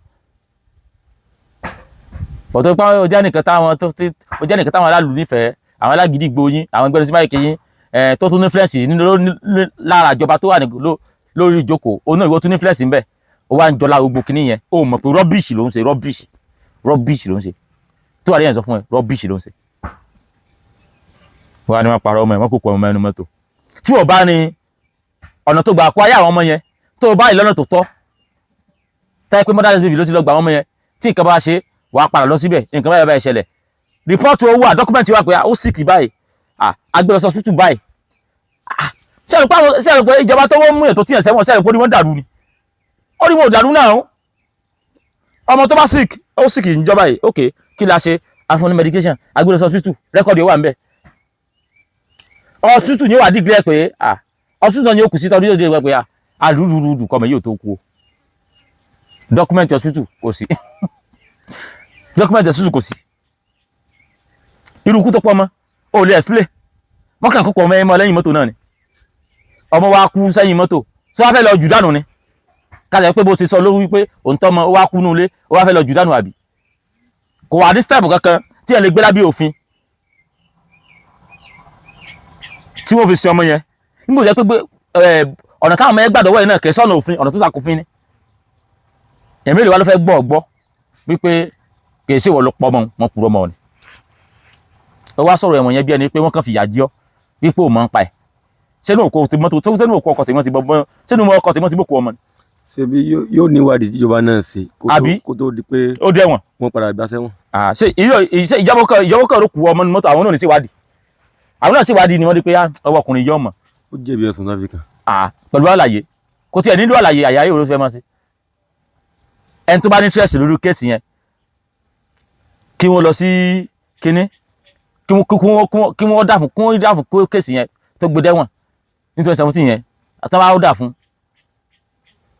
bọ̀tọ̀ pé ó jẹ́ nìkan táwọn aláàlú nífẹ̀ẹ́ àwọn alágídí gbóyin àwọn ẹgbẹ́ tí máa kì í tó tún ní fúlẹ̀sì lára ìjọba tó wà lórí ìjókòó òun náà ìwọ tún ní fúlẹ̀sì ńbẹ̀ ó wá ń jọlá gbogbo kìíní yẹn ó mọ̀ pé rọ́bìṣì ló ń ṣe rọ́bìṣì ló ń ṣe tó wà lẹ́yìn sọ fún ẹ rọ́bìṣì ló ń ṣe wọ́n á ní wọ́n parọ́ ọmọ ẹ̀ wọ́n kò kọ́ ọmọ ẹnu mọ́tò tí wọ́n bá ní ọ̀nà tó gbà kó ayé àwọn ọmọ yẹn tó bá ìlọ́nà tó tọ́ táyé pé motherless baby ló ti lọ gbà àwọn ọmọ yẹn tí nǹkan bá ṣe wàá padà lọ síbẹ̀ nǹkan báyìí báyìí ṣẹlẹ̀ rìpọ́ọ̀tù owó dọ́kúmẹ̀ntì wà pé ó sick báyìí agbèrè hospital báyìí ṣẹ́rù pé ìjọba tó wọ́n mú yẹn tó tíyàn sẹ́wọ̀n ṣẹ́rù pé ó ní wọ́n dàrú ni ó ní wọn ò dàrú náà ọmọ tó bá sick ó sick ìjọba yìí ok kí la ṣe afúnni medication agbèrè hospital rẹ́kọ̀dì ó wà ń bẹ̀ hospital ni ó wà dìgbẹ́ pé hospital náà ni ó kù sí tọ́jú yóò dé pé àdúrúdú kọ́mọ yóò tó kú o dọ́kúmẹ̀ntì hospital kò sí dọ́kúmẹ̀ntì hospital kò sí irú ikú tó pọ̀ mọ́ ó lè explain wọ́n kàn kọ́kọ́ ọmọ ẹmọ lẹ́yìn mọ́tò náà ni ọmọ wa kú sẹ́yìn mọ́tò tó wá fẹ́ lọ jù dànù ni kájà pé bó ṣe sọ lórí wípé òun tọ́ ọmọ ó wá kú nú ilé ó wá fẹ́ lọ jù dànù àbí kò wà ní step kankan tí ẹ lè gbé lábẹ́ òfin tí wọ́n fi ṣe ọmọ yẹn nígbà tó jẹ́ pé ọ̀nà táwọn ọmọ yẹn gbàdọ̀wọ́ yẹn náà kẹ́ sọ́nà òfin ọ̀nà tó sàkófin ni ẹ̀mí ìlú wa ló fẹ́ gbọ́ wípé kì í ṣe ìwọ ló pọ̀ mọ́ wọn kúrò mọ́ ni ó wá sọ̀rọ̀ ẹ̀wọ̀n yẹn bí ẹni pé wọ́n kàn fìyà jẹ ọ́ wípé ò mọ̀ ń pa ẹ̀ sẹ́nu òkú mọ́tò sẹ́nu òkú ọkọ̀ tèmọ́ ti bọ́ sẹ́nu ọkọ̀ tèmọ́ ti bókù ọmọ ni. ṣebí yóò níwádìí tíjọba náà ṣe kó tó di pé ó dẹ̀wọ̀n wọ́n padà gbà sẹ́wọ̀n. ṣe ìjọba kan ló kù ọmọ ní mọ́tò àwọn náà ní síwádìí àwọn náà síwádìí ni wọ́n di pé ọwọ́ ọkùnrin yọ ọmọ. ó jẹ̀bi ẹ̀sùn náà fi kàn. pẹ̀lú àlàyé kò tiẹ̀ nílò àlàyé àyà yóò ló fẹ́ máa ṣe ẹni tó bá ní stress lórí kéèsì yẹn kí wọ́n lọ sí kinní kí wọ́n dà fún kéèsì yẹn tó gbé dẹ́wọ̀n ní 2017 yẹn tó bá dà fún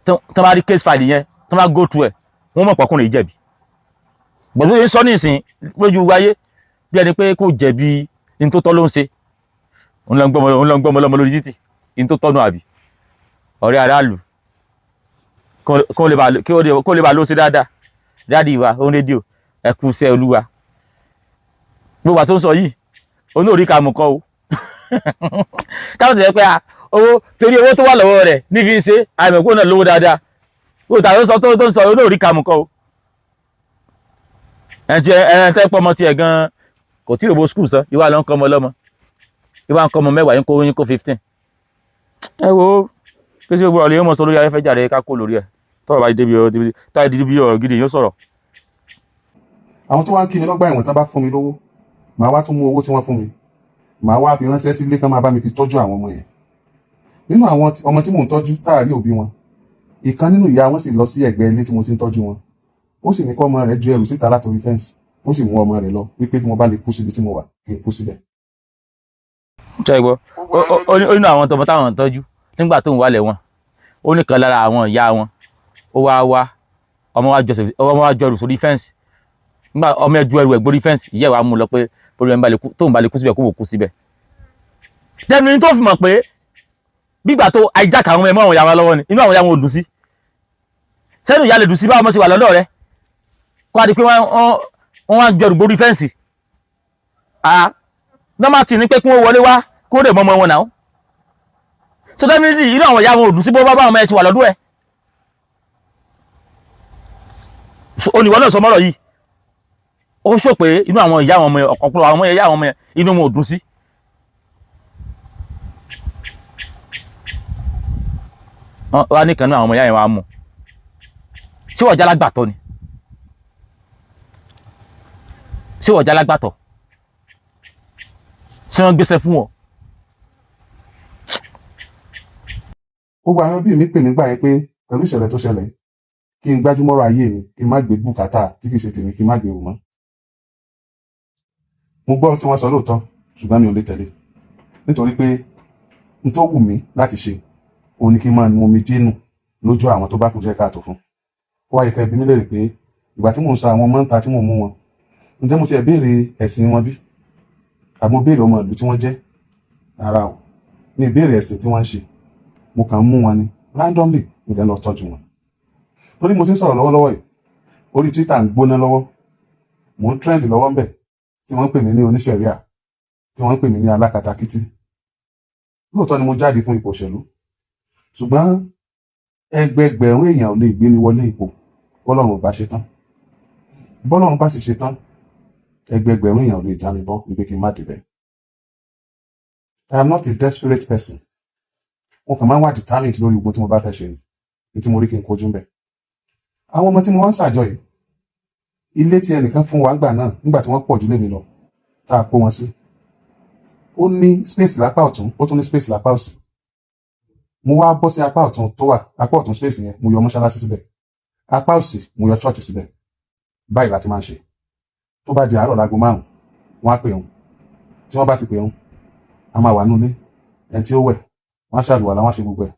tó bá rí case file yẹn tó bá go through ẹ̀ wọ́n mọ̀ pọ̀kùnrin ìjẹ̀bi gbọ̀dọ̀ yẹn sọ ní ìsìn lójú wáyé bí ẹni pé kò jẹ̀bi ní tó tọ́ ló ń ṣe òun lọ ń gbọ́mọ lọ́mọ lórí títì ní tó tọ́nu àbí ọ̀rẹ́ aráàlú kó lè bá ló ṣe dáadáa dáàdì wa ó ń rédíò ẹ kú iṣẹ́ olúwa gbogbo àti tó ń sọ yìí òun náà rí kàmù kọ́ o káwọn ti rẹ pé torí owó tó wà lọ́wọ́ rẹ̀ nífi ṣe àìmọ̀kó náà lówó dáadáa gbogbo àti tó ń sọ òun náà rí kàmù kọ́ o ẹ̀ tẹ́ pọ́ ọmọ tiẹ̀ gan-an kò tí ì rògbò skul san ìwà ló ń kọ́ ọmọ ọlọ́mọ ìwà ń kọ́ ọmọ mẹ́wàá yín kó 15 ẹ wo kí sí gbogbo ọ̀lẹ́ yóò mọ̀ sọ lórí afẹ́fẹ́ jáde ká kó lórí ẹ̀ tọ́rọ̀ bá débi ọ̀rọ̀ gidi yóò sọ̀rọ̀. àwọn tó wá ń kí mi lọ́gbà ẹ̀wọ̀n tán bá fún mi lówó màá wá tún mú owó tí wọ́n fún mi màá wá fi ránṣẹ́ sílé kán máa bá mi fi tọ́jú àwọn ọmọ yẹn. Nínú àwọn ọmọ tí mò ń tọ́jú táàrí òbí wọn, ìkan nínú ìyá wọn sì lọ sí ẹ̀gbẹ́ ilé tí mo ti ń tọ́jú wọn, ó sì ní kọ́ ọmọ rẹ̀ ju ẹrù síta látòrí fẹ́ǹsì, ó sì mú ọmọ rẹ̀ lọ wípé bí mo bá lè kú síbi tí mo wà kí n kú síbẹ̀. ṣe gbọ́ ó nínú àwọn tọmọ táwọn ń tọ́jú nígbà tó ń wálẹ̀ wọn ó nìkan lára àwọn ìyá wọn ó wá ọmọ wa jọ ẹrù sórí fẹ́ǹsì nígbà ọmọ ẹ ju ẹrù ẹ̀ gbórí fẹ́ǹsì ìyá ẹ̀ wá mú lọ pé bórí ẹ̀ tóun bá lè kú síbẹ̀ kó wò kú síbẹ̀. tẹ́nu ní tó fi mọ̀ pé bígbà tó àìjáka àwọn ẹ̀mọ́ àwọn ìyá wa lọ́wọ́ ni inú àwọn ìyá wọn ò dùn sí sẹ́nu ìyá lè dùn sí báwọn ọmọ sì wà lọ́dọ̀ rẹ̀ kó a di pé wọ́n wá jọ ẹrù gbórí fẹ́ǹsì nọ́màtì ní pé kí wọ́n wọlé wá kó rè mọ́mọ́ wọn náà so definitely inú àwọn ìyá wọn ò dùn sí bó bá ọmọ ẹ̀ sì wà lọ́dọ̀ ẹ̀ oníwọ́n náà sọ mọ́rọ̀ yìí ó sọ pé inú àwọn ìyá àwọn ọmọ ọ̀kọ̀ọ̀kọ̀ àwọn ìyá àwọn ọmọ inú wọn ò dùn sí. wọ́n ní kan náà àwọn ọmọ ìyá yẹn wá mú ṣé wọ́n jálágbàtọ́ ni ṣé wọ́n jálágbàtọ́ ṣé wọ́n gbéṣẹ́ fún wọn. gbogbo àwọn ẹbí mi pè nígbà yẹn pé pẹ̀lú ìṣẹ̀lẹ̀ tó ṣẹlẹ̀ kí n gbájúmọ́rọ̀ ayé mi kí n má gbé bùkátà tí kìí ṣe tèmi kí n má gbé wò mọ́. mo gbọ́ tí wọ́n sọ lóòótọ́ ṣùgbọ́n mi ò lè tẹ̀lé nítorí pé n tó wù mí láti ṣe òun ni kí n máa nu omi jénù lójú àwọn tó bá kù jẹ́ káàtó fún. ó wáyé ká ẹbí mi lérè pé ìgbà tí mò ń sa àwọn ọmọ ń ta tí mò ń mú wọn ǹjẹ́ mo ti ẹ̀ béèrè ẹ̀sìn wọn bí àbí mo béèrè ọmọ ìlú tí wọ́n jẹ́ rárá o ní ìbéèrè ẹ̀sìn tí wọ́n ń ṣe mo kàn ń mú wọn ni randomly ìdẹ́ lọ tọ́jú wọn. torí mo ti ń sọ̀rọ̀ lọ́wọ́lọ́wọ́ yìí orí Twitter ń gbóná lọ́wọ́ mò ń trend lọ́wọ́ ń bẹ̀ tí wọ́n ń pè mí ní oníṣẹ̀ríà tí wọ́n ń pè mí ní alákatakítí. lóòótọ́ ni mo jáde fún ipò òṣèlú ṣùgbọ́n ẹgbẹgbẹ̀rún èèyàn ò lè gbé mi wọlé ipò bọ́lọ́run bá ṣe tán bọ́lọ́run bá sì ṣe tán ẹgbẹgbẹ̀rún èèyàn ò lè já mi bọ́ wípé kí n má débẹ̀. I am not a desperate person. mo kàn máa ń wà determined lórí gbogbo tí mo bá fẹ́ ṣe ní tí mo rí kí n kojú ń bẹ̀. àwọn ọmọ tí mo wá ń ṣàjọ yìí ilé tí ẹnìkan fún wa gbà náà nígbà tí wọ́n pọ̀ jù lé mi lọ tá a kó wọn sí ó ní space lápá ọ̀tún ó tún ní space lápá òsì. mo wá bọ́ sí apá ọ̀tún tó wà apá ọ̀tún space yẹn mo yọ mọ́ṣáláṣí síbẹ̀ apá òsì mo yọ church síbẹ̀. báyìí láti máa ń ṣe tó bá di àárọ̀ láago 5 wọ́n á pè òun tí wọ́n bá ti pè òun a máa wà nulẹ̀ ẹni tí ó wẹ̀ wọ́n á ṣàlùwàlá wọ́n á ṣe gbogbo ẹ̀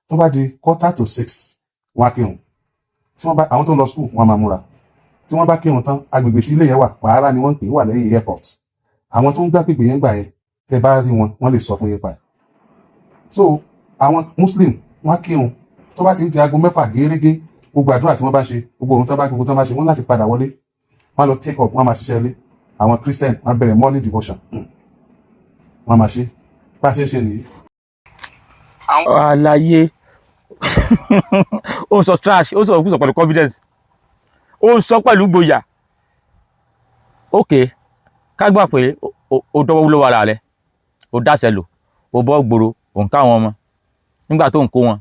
tó bá di 5:45 wọ́n á kírun tí wọ́n bá àwọn tó ń lọ school wọ́n á máa múra tí wọ́n bá kírun tán agbègbè tí ilé yẹn wà pààrà ni wọ́n ń pè wà lẹ́yìn airport àwọn tó ń gbá pèpè yẹn gbà yẹn tẹ bá rí wọn wọ́n lè sọ fún yín pa ẹ̀. so àwọn muslim wọ́n á kírun tó bá ti ń di aago 6 gẹ́gẹ́ gbogbo àdúrà tí wọ́n bá ṣe gbogbo ohun tó bá gbogbo tó bá ṣe wọ́n láti padà wọlé wọ́n lọ take up wọ́n máa ṣiṣẹ́ ilé àwọn christian wọ́n bẹ̀rẹ̀ morning devotion wọ́n máa ṣe bá ṣe ń ṣe nìyí. àlàyé ó sọ trash ó sọ òkúsọ pẹ̀lú confidence ó sọ pẹ̀lú gboyà ok ká gbà pé ó dọ́wọ́ lọ́wọ́ ara rẹ̀ ó dáṣẹ́ lò ó bọ́ gbòòrò ó ń ká wọn ọmọ nígbà tó ń kó wọn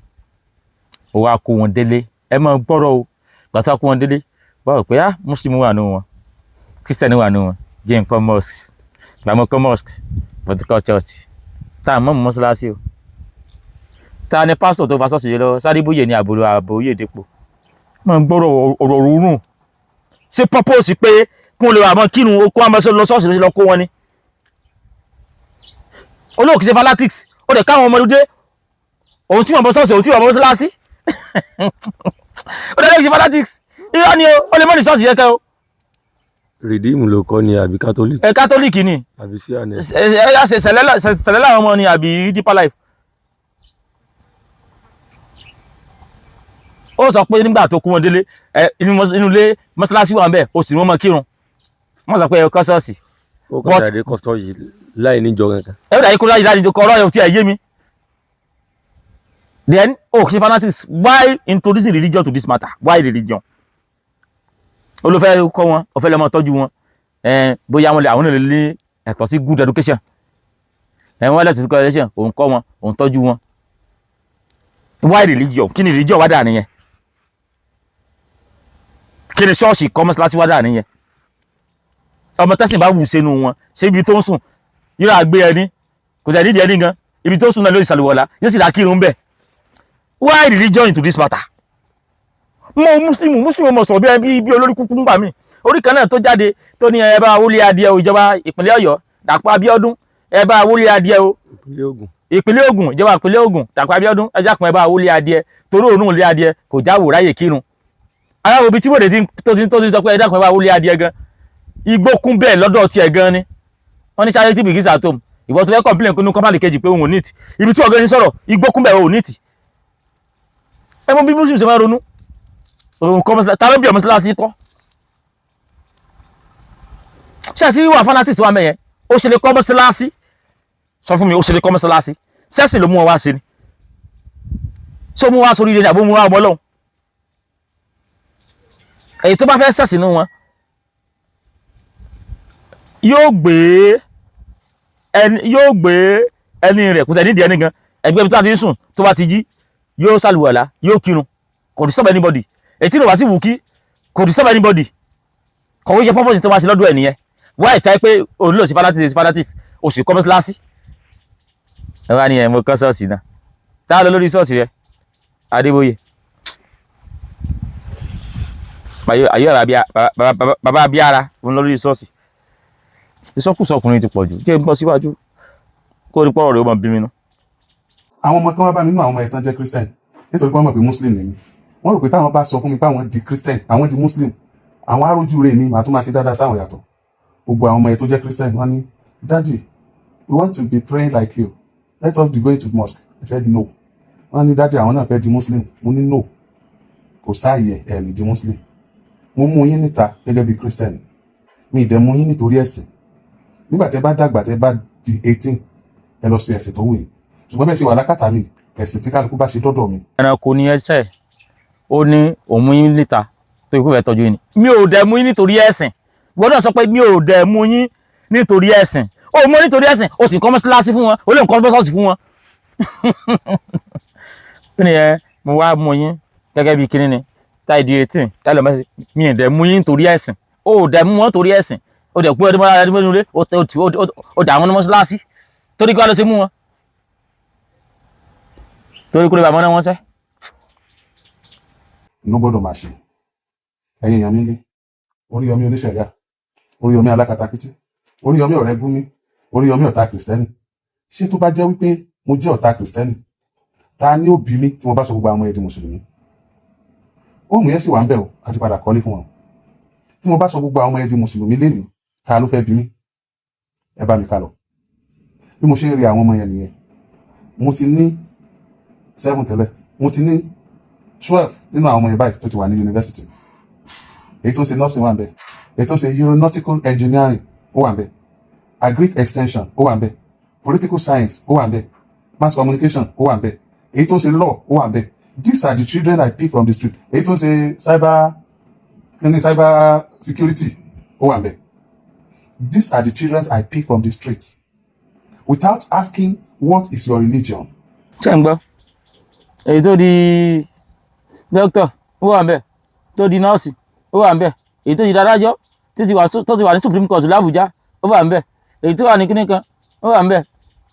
ó wá kó wọn délé ẹ máa gbọ́rọ̀ o gbà tó kó wọn délé báwo pé muslim wà nù wọn christian wà nù wọn jẹ́ nǹkan mosque gbàmọ́ kọ́ mosque vertical church tá a mọ̀ mọ́ṣáláṣí o ta ni pásítọ̀ tó fa ṣọ́ọ̀ṣì yìí lọ Sádíbóyè ní àbúrò àbòyè dépò máa ń gbọ́rọ̀ ọ̀rọ̀ rúrùn ṣé purpose pé kí wọ́n lè wà mọ́ kínú okó àmọ́ lọ ṣọ́ọ̀ṣì lọ kó wọn ni olóòkè ṣe fanatics ó lè káwọn ọmọdé òun tí wọ́n bọ́ ṣọ́ọ̀ṣì òun tí wọ́n bọ́ mọ́ṣáláṣí ó lè ṣe fanatics irọ́ ni ó lè mọ́ ní ṣọ́ọ̀ṣì yẹ kẹ́ o. rìdíìmù ló kọ́ ni àbí catholic. catholic ni àbí sí àná. ṣẹlẹ̀ láwọn ọmọ ni àbí deeper life. ó sọ pé nígbà tó kó wọn délé inú ilé mọ́ṣáláṣí wà ń bẹ̀ ó sì wọ́n mọ́ kírun wọ́n sọ pé ẹ kọ́ ṣọ́ọ̀ṣì. ó kọ́ ṣàdé kọ́sítọ́ yìí láì níjọ kankan. ẹ bẹ̀rẹ̀ ikú láyé láti kọ́ ọ̀rọ̀ yẹn tí ẹ yé mi. then ṣe fanatics why introducing religion to this matter why religion. olùfẹ́ kọ́ wọn ọ̀fẹ́ lọ́mọ tọ́jú wọn bóyá àwọn lè ní ẹ̀tọ́ sí good education wọ́n lẹ́tọ̀ọ́ sí good education òun kọ́ wọn òun tọ́jú wọn. why religion kí ni religion wá dà nìyẹn kí ni ṣọ́ọ̀ṣì kọ́ mọ́ṣáláṣí wá dà nìyẹn ọmọ tẹ́sìn bá wù sínú wọn ṣé ibi tó ń sùn yóò rà gbé ẹni kò tẹ̀ nídìí ẹni gan ibi tó ń sùn náà lórí ìsàlùwọ̀lá yóò sì rà kírun bẹ́ẹ̀. Why religion into this matter? Mo muslim mo sọ̀rọ̀ bí olórí kúkú ń bà mí orí kan náà tó jáde tó ní ẹ bá wọlé adìẹ o ìjọba ìpínlẹ̀ Ọ̀yọ́ Dàpọ̀ Abíọ́dún ẹ bá wọlé adìẹ o ìpínlẹ̀ Ògùn ìjọba ìpínlẹ̀ Ògùn Dàpọ̀ Abíọ́dún ẹ jákun ẹ bá wọlé adìẹ torí òórùn lé adìẹ kò jáwò ráyè kírun. Ara òbí tí wòde tó ti sọ pé ẹ dákun ẹ bá wọlé adìẹ gan igbó kún bẹ́ẹ̀ lọ́dọ̀ tiẹ̀ gan ni wọ́n ní charity begins at home ìwọ tó fẹ́ complain kínú kọ́mpánì kejì pé òun ò níìtì ibi tí ọ̀gá ní sọ̀rọ̀ igbó kún bẹ́ẹ̀ ò níìtì. Ẹ mọ bí muslim ṣe máa ronú òun kọ́ mọ́sálásí ta ló bí ọmọ mọ́sálásí kọ́ ṣé àti wíwà fanatics wa mẹ́yẹn ó ṣe lè kọ́ mọ́sálásí sọ fún mi ó ṣe lè kọ́ mọ́sálásí sẹ́sì ló mú wọn wá sí ni ṣé ó mú wá sórí ilé ni àbó mú wá ọmọ Ọlọ́run èyí tó bá fẹ́ sẹ́sì nínú wọn yóò gbé ẹni rẹ̀ kò tẹ̀ nídìí ẹni gan ẹgbẹ́ ibi tó bá ti ń sùn tó bá ti jí yóò ṣàlùwàlá yóò kírun kò disturb anybody èyí tí ló wá sí wù kí kò disturb anybody kọ̀wé jẹ́ pọ́pọ́sì tó wá sí lọ́dọ̀ ẹ̀ nìyẹn wá ìta pé òun lò sí fanatics oṣù kọ́ mọ́sálásí ẹ wá ní ẹ̀ mo kọ́ ṣọ́ọ̀ṣì náà tá a lọ lórí ṣọ́ọ̀ṣì rẹ Adébóyè ayé bàbá abíára òun lórí ṣọ́ọ̀ṣì ìsọkúsọ ọkùnrin ti pọ̀ jù jẹ́ ń bọ́ síwájú kó rí pọ́rọ̀ rẹ̀ ó mọ̀ bí mi nú. àwọn ọmọ kan wá bá mi nínú àwọn ọmọ ẹ̀tàn jẹ́ Christian nítorí pé wọ́n mọ̀ pé Muslim ni mí wọ́n rò pé táwọn bá sọ fún mi pé àwọn di Christian àwọn di Muslim àwọn arójú rẹ̀ mi màá tún máa ṣe dáadáa sáwọn yàtọ̀ gbogbo àwọn ọmọ ẹ̀ tó jẹ́ Christian wọ́n ní daddy we want to be praying like you let us be going to mosque I said no wọ́n ní daddy àwọn náà fẹ́ di Muslim mo ní no kò sáàyè ẹ̀ lè di Muslim mo mú yín níta gẹ́gẹ́ bí Christian mi ìdẹ̀ mú yín nítorí ẹ̀sìn nígbà tí ẹ bá dàgbà tí ẹ bá di 18 ẹ lọ sí ẹ̀sìn tó wù yín ṣùgbọ́n bẹ́ẹ̀ ṣe wà lákàtà mi ẹ̀sìn tí kálukú bá ṣe dọ́dọ̀ mi. ẹranko ni ẹsẹ̀ ó ní òun mú yín níta tó ikú rẹ̀ tọ́jú yín ni mi ò dẹ̀ mú yín nítorí ẹ̀sìn gbọ́dọ̀ sọ pé mi ò dẹ̀ mú yín nítorí ẹ̀sìn ó mú nítorí ẹ̀sìn ó sì kọ́ mọ́sálásí fún wọn ó lè kọ́ mọ́sálásí fún wọn. kí ni ẹ mo wá mú yín gẹ́gẹ́ bí kíní ni táì di 18 táì lọ mẹ́sì mi ò dẹ̀ mú yín nítorí ẹ̀sìn ó dẹ̀ mú wọn nítorí ẹ̀sìn ó dẹ̀ pé ọdún mọ́ra ẹdún mẹ́rin ó dà wọn ní mọ́sálásí torí kí wọ́n lọ sí mú wọn torí kúrò bàmọ́ náà wọ́n sẹ́. inú gbọ́dọ̀ máa ṣe ẹ̀yin èèyàn mi lé Oríyọmí oníṣẹ̀ríà Oríyọmí alákatakítí Oríyọmí ọ̀rẹ́ gúnmí Oríyọmí ọ̀tá kìrìsìtẹ́nì ṣé tó bá jẹ́ wípé mo jẹ́ ọ̀tá kìrìsìtẹ́nì ta ni ó bí mi tí mo bá sọ gbogbo àwọn ẹ̀dì mùsùlùmí ohun yẹn sì wà ń bẹ̀ o àti padà kọ́lé fún wọn tí mo bá sọ gbogbo àwọn ẹ̀dì mùsùlùmí lénìí ta ló fẹ́ bí mi ẹ bá mi ká lọ bí mo ṣe ń rí àwọn ọmọ yẹn nìyẹn mo ti ní 7 tẹ́lẹ̀ mo ti ní 12 nínú àwọn ọmọ yẹn báyìí tó ti wà ní yunifásitì èyí tó ń ṣe nursing wà ń bẹ̀ èyí tó ń ṣe aeronautical engineering ó wà ń bẹ̀ agric extension ó wà ń bẹ̀ political science ó wà ń bẹ̀ mass communication ó wà ń bẹ̀ èyí tó ń ṣe law ó wà ń bẹ̀ these are the children I pick from the street èyí tó ń ṣe cyber security ó wà ń bẹ̀ these are the children I pick from the street without asking what is your religion. ṣé ń gbọ́ èyí tó di dókítà ó wà ń bẹ̀ tó di nọ́ọ̀sì ó wà ń bẹ̀ èyí tó di adájọ́ tó ti wà ní Supreme Court l'Abuja ó wà ń bẹ̀ èyí tó wà ní kíní kan ó wà ń bẹ̀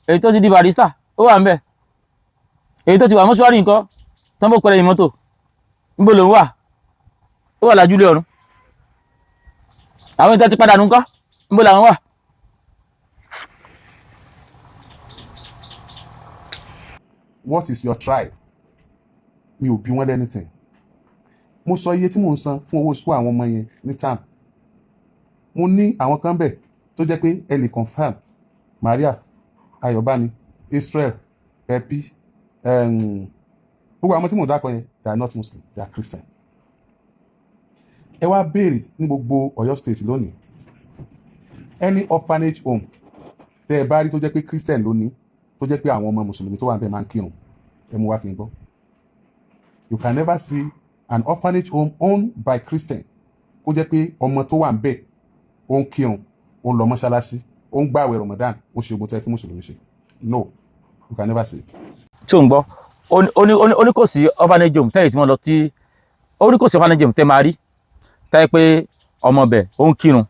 èyí tó ti di barista ó wà ń bẹ̀ èyí tó ti wà mọ́ṣúárì nǹkan tó ń bọ̀ pẹ̀lẹ́ ìmọ́tò níbo lòun wà ó wà lájúlé ọ̀run àwọn ìta ti padà nǹkan níbo làwọn wà. What is your tribe? Mi ò bí wọ́n lẹ́nìtìn. Mo sọ iye tí mò ń san fún owó school àwọn ọmọ yẹn ní term. Mo ní àwọn kan bẹ̀ tó jẹ́ pé ẹ lè confirm Maria, Ayọ̀bámi, Israel, Pepi, gbogbo àwọn tí mò ń dákọ̀ yẹn they are not Muslim, they are Christian. Ẹ wá béèrè ní gbogbo Ọ̀yọ́ state lónìí. Any orphanage home tẹ́ ẹ bá rí tó jẹ́ pé Christian lónìí tó jẹ́ pé àwọn ọmọ mùsùlùmí tó wà níbẹ̀ máa ń kírun ẹ mú wá kí n gbọ́. You can never see an orphanage home owned by Christian kó jẹ́ pé ọmọ tó wà níbẹ̀ ó ń kírun ó ń lọ mọ́ṣáláṣí ó ń gbààwẹ̀ Ramadan ó ṣe ogun tó yẹ kí mùsùlùmí ṣe. No, you can never see it. tí ò ń gbọ́ ó ní kò sí orphanage home tẹ́yìn tí wọ́n lọ tí ó ní kò sí orphanage home tẹ́ máa rí tẹ́ pé ọmọ bẹ̀ ó ń kírun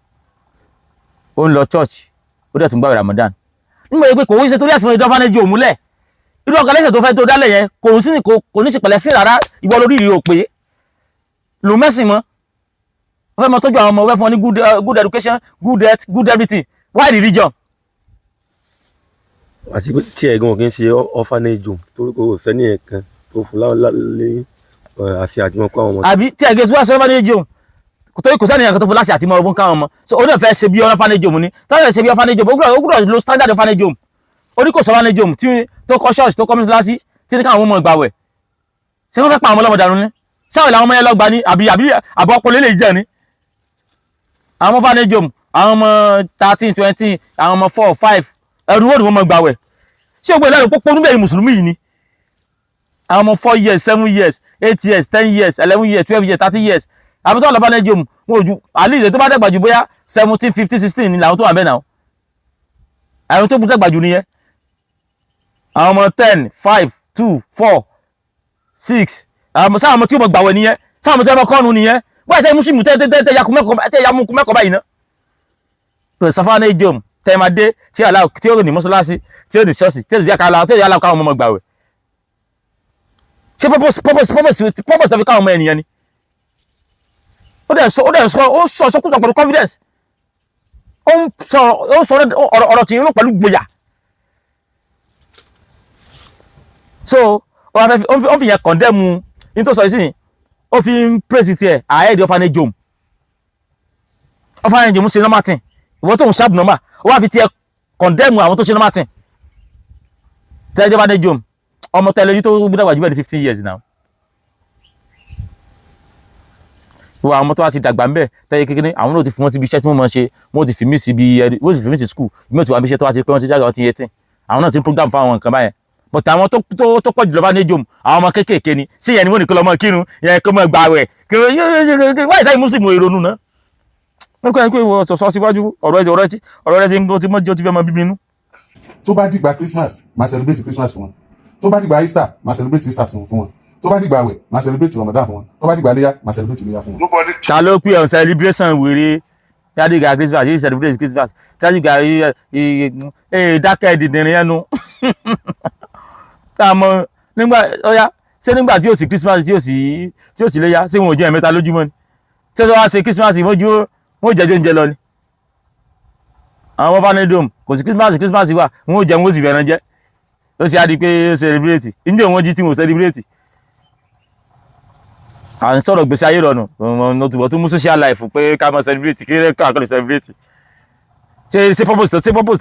ó ń lọ church ó dẹ̀ tún gbààwẹ̀ Ramadan nígbà pé kò ń ṣe torí ẹ̀sìn ìdán orphanage home múlẹ̀ irú organization tó fẹ́ tó dálẹ̀ yẹn kò ní sí pẹ̀lẹ́ sí rárá ìwọ lórí ìrì ò pé lò mẹ́sìn mọ́ wọ́n fẹ́ mọ tọ́jú àwọn ọmọ wọ́n fẹ́ fún wọn ní good education good health good everything why religion. àti pé tí ẹ̀gbọ́n kì í ṣe orphanage home torí kò sẹ́ni ẹ̀kan tó fún láwọn àṣẹ àjùmọ̀ kó àwọn ọmọ. àbí tí ẹ̀gẹ́ tí wọ́n ṣe orphanage home torí kò sẹ́ni ẹ̀kan tó fún láṣẹ àti mọ ọgbọ́n káwọn ọmọ so ó náà fẹ́ ṣe bí orphanage home ni táwọn ṣe bí orphanage home ó gbọ́dọ̀ lo standard orphanage home ó ní kò sọ orphanage home tó kọ́ ṣọ́ọ̀ṣì tó kọ́ mọ́sálásí tí ní káwọn ọmọ gbàwẹ̀ ṣé wọ́n fẹ́ pa àwọn ọlọ́mọ dànù ni sáwọn làwọn ọmọ yẹn lọ́gba ni àbí àbọ̀ ọpọlọ lè jẹ́ ni àwọn orphanage home àwọn ọmọ 13 20 àwọn ọmọ 4 5 ẹrù wo ni wọ́n mọ gbàwẹ̀ ṣé o gbé lẹ́rù pópó níbẹ̀ mùsùlùmí yìí ni àwọn ọmọ 4 years 7 years 8 years 10 years 11 years 12 years 30 years àwọn tó wà lọ́fà nẹ́jọ́ wọn ò ju àlìyé tó bá dàgbà jù bóyá 17 15 16 ni làwọn tó wà bẹ́ẹ̀ náà àwọn tó dàgbà jù nìyẹn àwọn ọmọ 10 5 2 4 6 àwọn sáwọn ọmọ tí ó mọ gbàwẹ̀ nìyẹn sáwọn ọmọ tí wọ́n kọ́nu nìyẹn wọ́n tẹ́ mùsùlùmí tẹ́ yamu mẹ́kọ̀ọ́ báyìí ná pẹ̀lú sáfà nẹ́jọ́ tẹ́ máa dé tí ó ní mọ́sálásí tí ó ní ṣọ́ọ̀ṣì tí ó ní jákàlá tí ó ní yálà káwọn ọmọ gbàwẹ̀ ṣé purpose tàbí káwọn ọmọ ènìyàn ni ó sọ sọkútọ̀ pẹ̀lú confidence ó sọ ọ̀rọ̀ tí irun pẹ̀lú gboyà so ó fi yẹn condemn ní tó sọ yìí sí ó fi ń praise tiẹ̀ ahead orphanage home ṣe normal thing ìwọ́n tó ń sharp normal ó wá fi tiẹ̀ condemn àwọn tó ṣe normal thing tẹ́lẹ̀ orphanage home ọmọ tẹ́lẹ̀ yìí tó gbọ́dọ̀ jù bẹ́ẹ̀ ní 15 years now wọ́n àwọn ọmọ tó wá ti dàgbà ń bẹ̀ tẹ́lẹ̀ kékeré àwọn náà ti fi wọ́n ti bí iṣẹ́ tí wọ́n máa ṣe wọ́n ti fi mí sí wọ́n ti fi mí sí school ìmọ̀ tí wọ́n bí iṣẹ́ tó wá ti pé wọ́n ti jáde wọ́n ti 18 àwọn náà ti ń program fún àwọn nǹkan báyẹn but àwọn tó pọ̀ jùlọ bá ní jòm àwọn ọmọ kéékèèké ni sí yẹn ni wọ́n ní kó lọ mọ́ kírun yẹn kó mọ́ gbààwẹ̀ wáyé táyì muslim ìrònú náà wọ́n kọ́ ẹ̀ pé ìwọ sọ síwájú ọ̀rọ̀ rẹ ti fẹ́ mọ bíbí inú. tó bá dìgbà Christmas máa celebrate Christmas fún wọn tó bá dìgbà Easter máa celebrate Easter fún wọn tó bá dìgbà àwẹ̀ máa celebrate Ramadan fún wọn tó bá dìgbà iléyá máa celebrate iléyá fún wọn. ta ló pè ọ́ celebration wèrè tádìgbà Christmas yìí celebrate Christmas tádìgbà dákẹ́ ìdìdìrín ẹnu táàmọ́ nígbà ọ̀yá ṣé nígbà tí ó sì Christmas tí ó sì léyá ṣé wọn ò jẹ́ ẹ̀mẹ́ta lójúmọ́ ni tí ó wá ṣe Christmas wọ́n jẹ́ oúnjẹ lọ ni àwọn fanadom kò sí Christmas wà wọ́n ò jẹun ó sì fẹ́ràn jẹ́ ó sì á di pé ó celebrate ǹjẹ́ wọ́n jí tí wọ́n celebrate à ń sọ̀rọ̀ gbèsè ayé rọrùn notùbọ̀ tó mú social life pé ká mọ́ celebrate kí lè kọ́ àkọlù celebrate ṣe purpose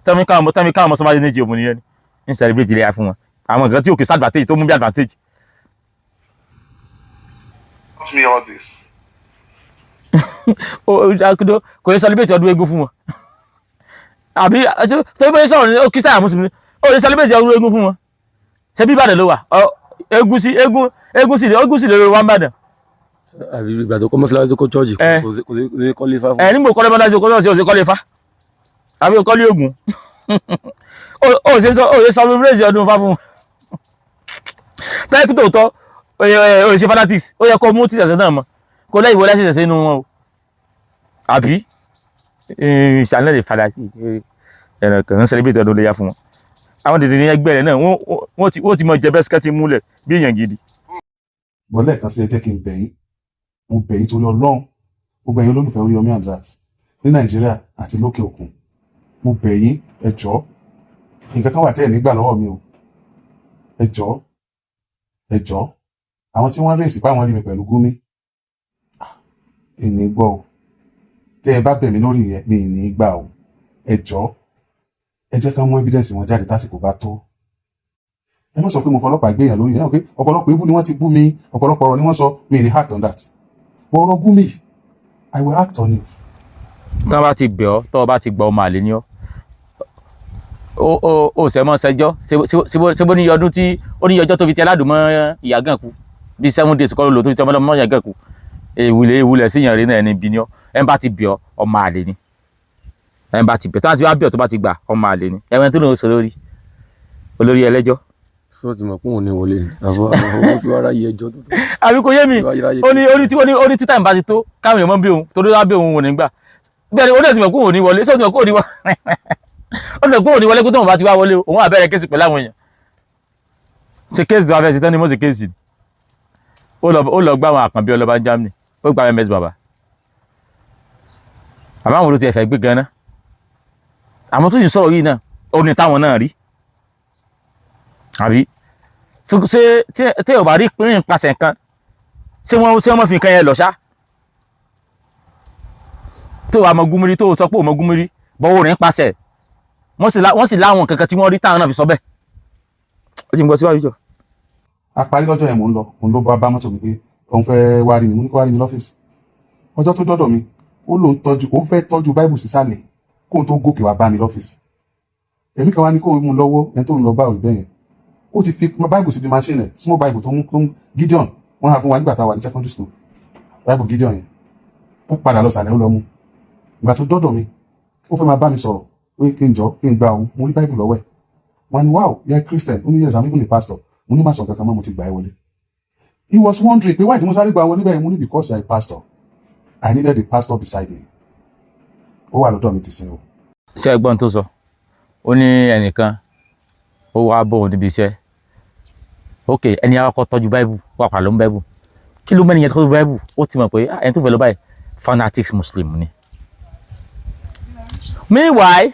tẹ́mi káwọn ọmọ sọmájú ní ìjì òmùnìyàn ni ń celebrate ilé ayé fún wọn àwọn nǹkan tí ò kì í advantage tó mú bí advantage. Tell me all this. Kò yẹ celebrate ọdún eégún fún wọn àbí tó bá yẹ sọ̀rọ̀ ní kí sáyà mùsùlùmí ó yẹ celebrate ọdún eégún fún wọn ṣe bí Ìbàdàn ló wà eégún sí lè wá ń bàdàn. àbí ìgbà tó kọ́ mọ́sálásí tó kọ́ chọ́ọ̀jì kò sí kọ́lé ifá fún. nígbà kọ́lé mọ́sálásí tó kọ́ chọ́ọ̀jì kò sí kọ́lé ifá àbí kọ́lé Ògún ó ṣe celebrate ọdún ifá fún wọn. táyé kútó tọ́ ó ṣe fanatics ó yẹ kó mú tí ìṣẹ̀ṣẹ̀ náà mọ́ kó lẹ́yìn wọlé ṣẹ̀ṣẹ̀ inú wọn o àbí ìṣàlẹ̀ lè padà sí ẹ̀rọ kan ń celebrate ọdún léyà fún wọn àwọn dèdè ní ẹgbẹ́ rẹ̀ náà wọ́n ti mọ jẹ bẹ́ẹ̀ sikẹ́tì múlẹ̀ bí èèyàn gidi. bọ́lá ẹ̀kan sí ẹ jẹ́ kí n bẹ̀ yín mo bẹ̀ yín torí Ọlọ́run gbogbo ẹ̀yin olólùfẹ́ Oríyọmí Hamzat ní Nàìjíríà àti lókè òkun mo bẹ̀ yín ẹ jọ̀ọ́ nǹkan kan wà tẹ́ ẹ̀ nígbà lọ́wọ́ mi o ẹ jọ̀ọ́ àwọn tí wọ́n rèsì báwọn rí mi pẹ̀lú Gumi ìní gbọ́ o tẹ́ ẹ bá bẹ̀ mí lórí yẹn mi ìní gbà o ẹ jọ̀ọ́ ẹ jẹ́ ká mú evidence wọn jáde tásìkò bá tó ẹ má sọ pé mo fọlọ́pàá gbé èèyàn lórí yẹn pé ọ̀pọ̀lọpọ̀ ebú ni wọ́n ti bú mi ọ̀pọ̀lọpọ̀ ọ̀rọ̀ ni wọ́n sọ mi ní act on that ọ̀rọ̀ Gumi I will act on it. tọ́ bá ti bẹ̀ ọ́ tọ́ bá ti gbọ́ ọmọ àlè ni ọ́ ó sẹ́ mọ́ sẹ́jọ́ ṣé bó ní ọdún tí ó ní ọjọ́ tó fi ti aládùnmọ́ ìyàgàn kú bíi 7 days kọ́ ló tó fi ti ọmọdé ìyàgàn kú ìwúlẹ̀ sí ìyàn rí náà ẹni bí ni ọ́ ẹ̀ ń bá ti bẹ̀ ọ́ ọmọ àlè ni ẹ̀ ń bá ti bẹ̀ tó bá ti wá bẹ̀ ọ́ tó bá ti gbà ọmọ àlè ni ẹ̀wọ̀n tó lóun sọ olórí ẹlẹ́jọ́. sọ ti mọ̀ pé òun ní wọlé ni àwọn fi wá ráyè ẹjọ́ tó tó. àbí kò yé mi ó ní títà ìbá ti tó káwọn èèyàn mọ́ bí òun torí wá bí òun ò ní gbà bẹ́ẹ̀ ni ó dẹ̀ ti mọ̀ kó òní wọlé sọ́ọ́ ti mọ̀ kó òní wọlé ó ti mọ̀ kó òní wọlé kó tóun bá ti wá wọlé òun àbẹ̀rẹ̀ kéèsì pẹ̀lú àwọn èèyàn ṣe kéèsì tó wá fẹ́ ṣe tán ni mo ṣe kéèsì ó lọ gbá àwọn àkànbí ọlọ́ba Germany ó gba ms bàbá àwọn olóòtú ẹ̀fẹ̀ gbé gan-an àwọn tó sì sọ̀rọ̀ yìí náà ó ní táwọn náà rí àbí ṣe tí ò bá rí pín pàṣẹ nǹkan ṣé wọ́n fi nǹkan yẹn lọ ṣá tó wà mọ̀gúnmírí tó sọ pé ò mọ̀gúnmírí bọ́wọ́ rẹ̀ ń pàṣẹ wọ́n sì láwọn kankan tí wọ́n rí táwọn náà fi sọ bẹ́ẹ̀ ó ti ń gbọ́ síwájú jọ. a parí lọ́jọ́ yẹn mò ń lọ òun ló bá mọ́tò mi pé òun fẹ́ wá rí mi mo ní kó wá rí mi lọ́fíìsì ọjọ́ tó dọ́dọ̀ mi ó lóun fẹ́ tọ́jú báìbù sísàlẹ̀ kóun tó gòkè wá bá mi lọ́fíìsì èmi kan wá ní kóun mú un lọ́wọ́ ẹni tó ń lọ bá òrì bẹ́yẹn ó ti fi báìbù sí di machine ẹ̀ small bible tó ń Gideon wọ́n á fún wa nígbà tá a wà ní secondary school báìbù Gideon yẹn ó padà lọ sàlẹ̀ ó lọ mú ìgbà tó dọ́dọ̀ mi ó fẹ́ máa bá mi sọ̀rọ̀ pé kí n jọ kí n gba òun mo rí báìbù lọ́wọ́ ẹ̀ wọ́n ní wow you are Christian ó ní yes I'm even a pastor mo ní má sọ kankan mọ́ mo ti gbà ẹ́ wọlé he was wondering pé why tí mo sáré gba wọlé bẹ́ẹ̀ mo ní because you are a pastor I needed a pastor beside me ó wà lọ́dọ̀ mi ti sin o. ṣé ẹ̀gbọ́n tó sọ ó ní ẹnìkan ó wá bọ̀ níbi iṣẹ́ ok ẹni akọ́kọ́ tọ́jú báìbù wà pàlọ́ ń báìbù kí ló mẹ́ni yẹn tọ́jú báìbù ó ti mọ̀ pé ẹni tó fẹ́ lọ báyìí fanatics muslim ni. meanwhile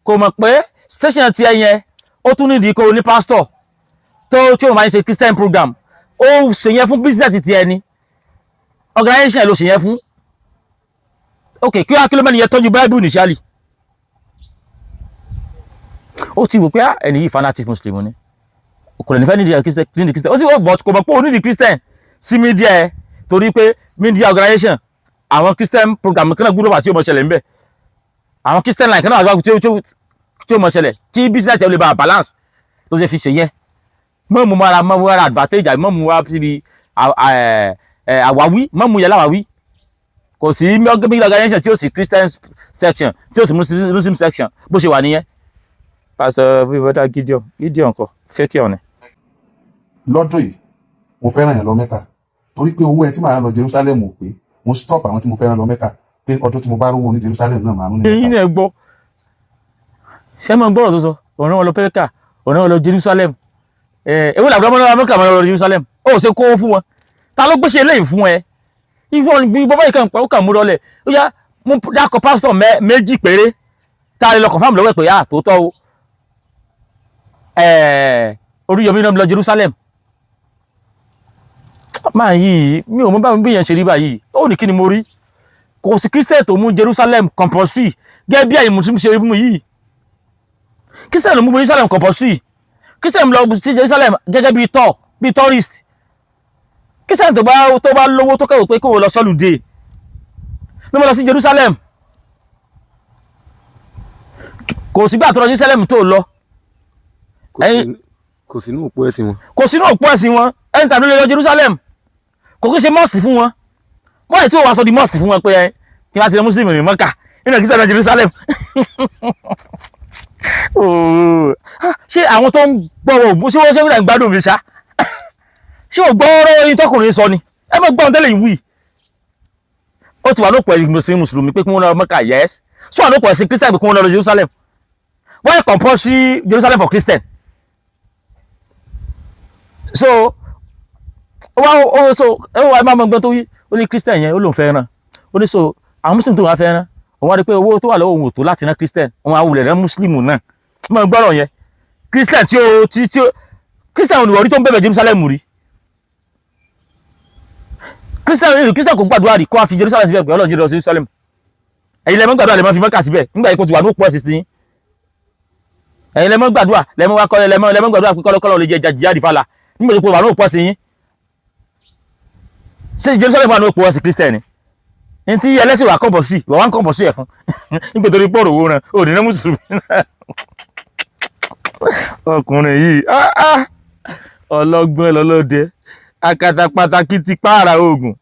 kò mọ̀ pé station ti ẹyẹn ó tún nídìí kó o ní pastor tí o máa ń ṣe Christian program ó ṣèyẹn fún business ti ẹni organization ẹ̀ ló ṣèyẹn fún ok kí wá kí ló mẹ́ni yẹn tọ́jú báìbù initially ó ti wò pé ẹni yìí fanatic muslim ni kò lè nífẹ̀ẹ́ nídìí Christian ó sì wọ́n bọ̀ kò mọ̀ pé ó nídìí Christian sí media ẹ̀ torí pé media organization àwọn Christian program kan náà gbúdọ̀ wà tí ó mọ̀ ṣẹlẹ̀ ńbẹ̀ àwọn Christian line kan náà wà tí ó mọ̀ ṣẹlẹ̀ kí business ẹ̀ lè ba balance ló ṣe fi ṣe yẹn mọ̀ mú ara advantage mọ̀ mú wa síbi àwáwí mọ̀ mú yẹlá àwáwí kò sí media organization tí ó sì Christian section tí ó sì Muslim section bó ṣe wà nìyẹn. Pastor Bíbọ́dá Gideon kọ fẹ́kì ọ̀nà. lọ́dún yìí mo fẹ́ràn yẹn lọ Mẹ́kà torí pé owó ẹ tí màá lọ Jerusalem ò pé mo stop àwọn tí mo fẹ́ràn lọ Mẹ́kà pé ọdún tí mo bá rówó ní Jerusalem náà màá mú ní Mẹ́kà. èyí náà gbọ́ ṣé mo gbọ́rọ̀ tó sọ ọ̀rẹ́ wọn lọ Mẹ́kà ọ̀rẹ́ wọn lọ Jerusalem ewu làbúrò ọmọ lọ Mẹ́kà lọ Jerusalem ó ṣe kó fún wọn ta ló gbéṣẹ́ eléyìí fún ẹ ìfọ̀n bọ́bá yìí kan ó kà mú lọlẹ̀ ó yá mo dákọ̀ pásítọ̀ méjì péré tá a lè lọ confirm lọ́wọ́ ẹ̀ pé tòótọ́ o Oríyọmí náà lọ Jerusalem máa yìí mi ò mọ báwo bí yẹn ṣe rí báyìí ó ní kí ni mo rí kò sí Christian tó mú Jerusalem compulsory gẹ́gẹ́ bí àyè Muslim ṣe mú yìí Christian ló mú Jerusalem compulsory Christian lọ sí Jerusalem gẹ́gẹ́ bí tourist Christian tó bá lówó tó kẹ́wò pé kó lọ sọ́lùdé ló mọ́ lọ sí Jerusalem kò sí gbà tó lọ Jerusalem tó lọ kò sínú òpó ẹ̀sìn wọn. kò sínú òpó ẹ̀sìn wọn ẹni tàbí lè lọ Jerusalem kò kí ṣe mosque fún wọn wọ́n yẹ tí wọ́n wá sọ di mosque fún wọn pé kí wọ́n ti lọ Muslim ní Mọ́kà nínú kí sẹ́lẹ̀ Jerusalem ṣé àwọn tó ń gbọ́wọ́ ògùn ṣé wọ́n ṣe wíwà ń gbádùn mi ṣá ṣé ò gbọ́ ọ̀rọ̀ yìí tọkùnrin sọ ni ẹ mọ̀ gbọ́n tẹ́lẹ̀ ìwì ó ti wà lópọ̀ ẹ̀sìn mùsùlùmí pé kí wọ́n lọ Mọ́kà yes ṣé wà lópọ̀ ẹ̀sìn Christian pé kí wọ́n lọ Jerusalem wọ́n yẹ compulsory Jerusalem for Christian so ẹ máa mọ gbọ́n tó yí ó ní Christian yẹn ó lòun fẹ́ ràn ó ní so àwọn Muslim tó wà fẹ́ ràn òun wá rí pé owó tó wà lọ́wọ́ òun ò tó láti rán Christian òun àwùlẹ̀ rán Muslim náà mọ̀ gbọ́rọ̀ yẹn Christian tí ó Christian ò ní wọ̀rí tó ń bẹ̀bẹ̀ Jerusalem rí Christian kò gbàdúrà rí kó a fi Jerusalem síbẹ̀ pé Ọlọ́run jẹ́ lọ sí Jerusalem ẹ̀yin lẹ́mọ́ gbàdúrà lẹ́mọ́ fi Mẹ́kà síbẹ̀ nígbà yìí kò ti wà ní òpó ẹ̀sìn sí ẹ̀yin lẹ́mọ́ gbàdúrà lẹ́mọ́ wá kọ́lẹ̀ lẹ́mọ́ gbàdúrà pé kọ́lọ́kọ́lọ́ lè jẹ jìyà dìfàlà nígbà yìí kò wà ní òpó ẹ̀sìn yín ṣé Jerusalem wà ní òpó ẹ̀sìn Christian ní tí ẹlẹ́sìn wà kọ̀bọ̀ sí ìwà wà ń kọ̀bọ̀ sí ẹ̀ fún nígbà torí pọ̀rọ̀ owó rẹ̀ ò ní ní mùsùlùmí ọkùnrin yìí ọlọ́gbọ́n lọ́lọ́dẹ akata pàtàkì ti pààrà oògùn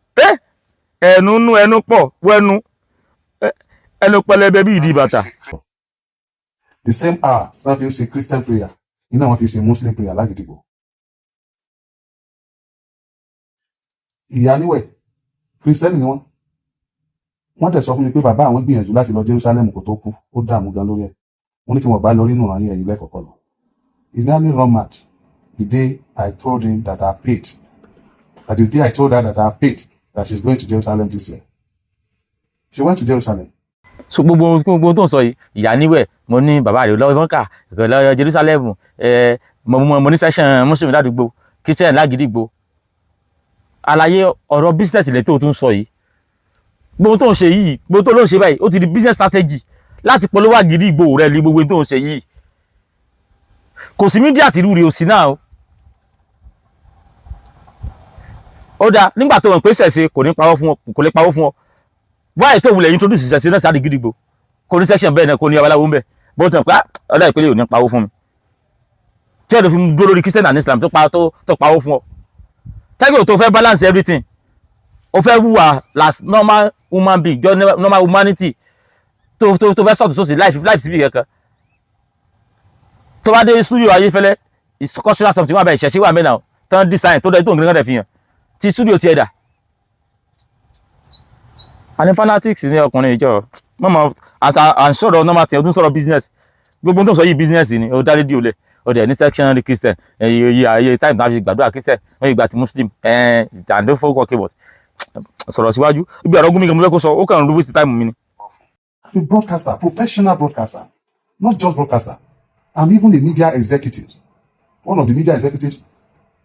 ẹnu pọ̀ wẹ́nu ẹnu pẹlẹbẹ bí ìdí bàtà. the same hour sáà fi ń ṣe Christian prayer iná wọn fi ṣe Muslim prayer lágídígbò. ìyá níwẹ̀ Christian ni wọn wọ́n dẹ̀ sọ fún mi pé bàbá àwọn gbìyànjú láti lọ Jerusalem kó tó kú ó dààmú gan lórí ẹ̀ wọ́n ní tí wọ́n bá lọ nínú àárín ẹ̀yìn lẹ́kọ̀ọ́kọ́ lọ. He nearly run mad the day I told him that I've paid, that the day I told her that I've paid that she's going to Jerusalem this year. She went to Jerusalem. So gbogbo tó ń sọ yìí ìyá níwẹ̀ mo ní bàbá rẹ̀ lọ́wọ́ mọ́kà lọ́wọ́ Jerusalem mo ní session muslim ládùúgbò Christian lágídígbò àlàyé ọ̀rọ̀ business ilẹ̀ tó tún sọ yìí gbogbo tó ń ṣe yìí gbogbo tó ló ń ṣe báyìí ó ti di business strategy láti polówó àgídígbò rẹ̀ ní gbogbo tó ń ṣe yìí kò sí mídíà tìlú rẹ̀ ò sí náà ó dáa nígbà tó ń pè sẹ̀sẹ̀ kò lè pawó fún ọ wáyé tó wulẹ̀ introduce sẹ̀sẹ̀ náà sáà gídígbò kò ní section bẹ́ẹ̀ náà kò ní abaláwo ń bẹ̀ bó ti hàn pé ọlá ìpínlẹ̀ ò ní pawó fún mi tí ẹ̀dọ̀ fi dúró lórí Christian and Islam tó pawó fún ọ tẹ́gbẹ̀ tó fẹ́ balance everything ó fẹ́ wúwa last normal human being just normal humanity tó fẹ́ sọ̀tún sósì life síbi kankan tó bá dé studio Ayéfẹ́lẹ́ cultural something wà bẹ́ẹ̀ ìṣẹ̀ṣẹ̀ wà mẹ́nà tán design tó dẹ̀ tó ń gbé fi hàn ti studio ti ẹ̀dà àní fanatics ní ọkùnrin ìjọ mọ́mọ́ àṣọ̀rọ̀ normal tí ó tún sọ̀rọ̀ business gbogbo tó ń sọ yìí business ni ó dá rédíò lẹ̀ ó dẹ̀ ní section Christian ayé time tàbí gbàdúrà Christian wọ́n yìí gbà tí Muslim ìtàndó fọ́kọ̀ keyboard sọ̀rọ̀ síwájú ibi ọ̀rọ̀ gúnmi kan mo fẹ́ kó sọ ó kàn ń waste time mi ni. I'm a broadcaster, professional broadcaster, not just broadcaster. I'm even a media executive, one of the media executives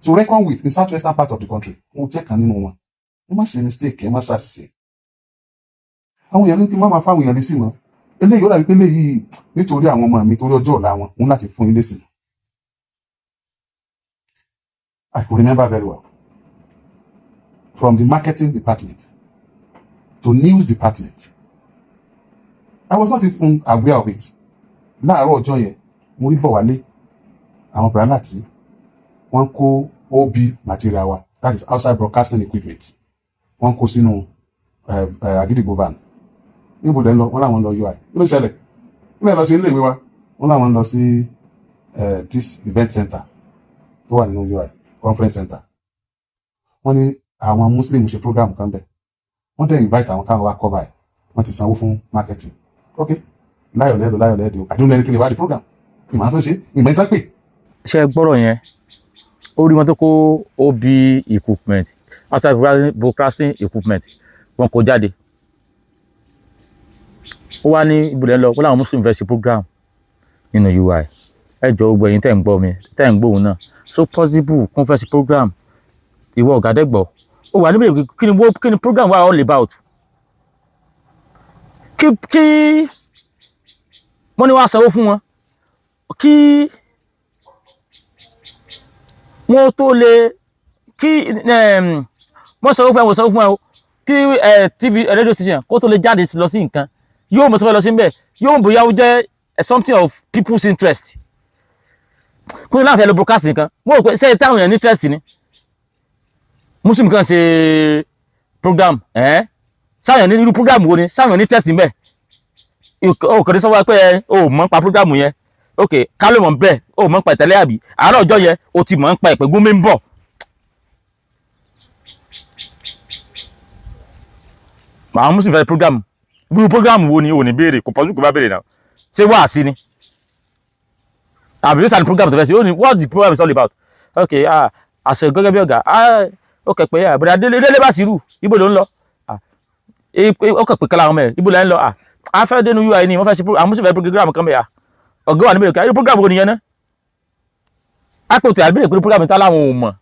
to reckon with in southwestern part of the country. Mo jẹ́ kan nínú wọn. Ẹ má ṣe mistake, ẹ má ṣàṣìṣe. Àwọn èèyàn ní kí n má máa fáwọn èèyàn lé sí wọn. Eléyìí ó dàbí pé eléyìí nítorí àwọn ọmọ mi torí ọjọ́ ọ̀la wọn, òun láti fún yín lé sí. I could remember very well. From the marketing department to news department. I was not even aware of it. Láàárọ̀ ọjọ́ yẹn, mo rí bọ̀ wálé. Àwọn brand tí wọ́n kó OB material wa, that is outside broadcasting equipment. Wọ́n kó sínú Agidigbo van. Níbo lẹ́ ń lọ, wọ́n láwọn lọ UI. Kí ló ṣẹlẹ̀? Ilé lọ sí ilé ìwé wa, wọ́n láwọn lọ sí this event center tó wà nínú UI, conference center. Wọ́n ní àwọn Muslim ṣe program kan bẹ̀. Wọ́n dẹ̀ invite àwọn káwọn wá cover ẹ̀. Wọ́n ti sanwó fún marketing. Okay, láyọ̀ lẹ́dọ̀. I don't know anything about the program. Ìmọ̀ tó ṣe, ìmọ̀ ìtàn pè. Ṣé gbọ́rọ̀ yẹn ó rí wọn tó kó OB equipment outside broadcasting equipment wọn kó jáde ó wá ní ibùdó lọ wọ́n láwọn Muslim fẹ́ ṣe program nínú UI ẹ jọ gbogbo ẹ̀yin tẹ́ ń gbọ́ mi tẹ́ ń gbóhùn náà so possible kó fẹ́ ṣe program ìwọ ọ̀gá dẹ́gbọ̀ ó wà níbẹ̀ kí ni program wà all about kí wọ́n ní wá sanwó fún wọn kí wọ́n tó lè kí wọ́n sanwó fún ẹ kí TV radio station kó tó lè jáde lọ sí nǹkan yóò mọ̀ tó fẹ́ lọ sí níbẹ̀ yóò bóyá ó jẹ́ something of people's interest kó ní láǹfẹ́ lọ broadcast nǹkan mo rò pé ṣé táwọn èèyàn ní interest ni Muslim kan ṣe program sáwọn èèyàn ní irú program wo ni sáwọn èèyàn ní interest níbẹ̀ ó kàn dé sọ wá pé ó mọ̀ pa program yẹn ok ká ló mọ̀ bẹ́ẹ̀ ó mọ̀ pa ìtẹ́lẹ̀ àbí àárọ̀ ọjọ́ yẹn ó ti mọ̀ pa ìpè gómìn ń bọ̀ àwọn Muslim fẹ́ program irú program wo ni ò ní béèrè kò pọ̀jù kò bá béèrè náà ṣé wá sí ni àbí ló sàn program tó fẹ́ sí ó ní what the program is all about ok àṣẹ gẹ́gẹ́ bí ọ̀gá ó kẹ̀ pé àbúrò délé bá sí rù ibo ló ń lọ ó kẹ̀ pé kálá àwọn mẹ́rin ibo lẹ́ ń lọ a fẹ́ dénú UI ni wọ́n fẹ́ ṣe àwọn Muslim fẹ́ program kan bẹ́ẹ̀ ọ̀gá wà níbẹ̀ irú program wo nìyẹn náà àpètè àbẹ̀rẹ̀ pé program tá láwọn ò mọ̀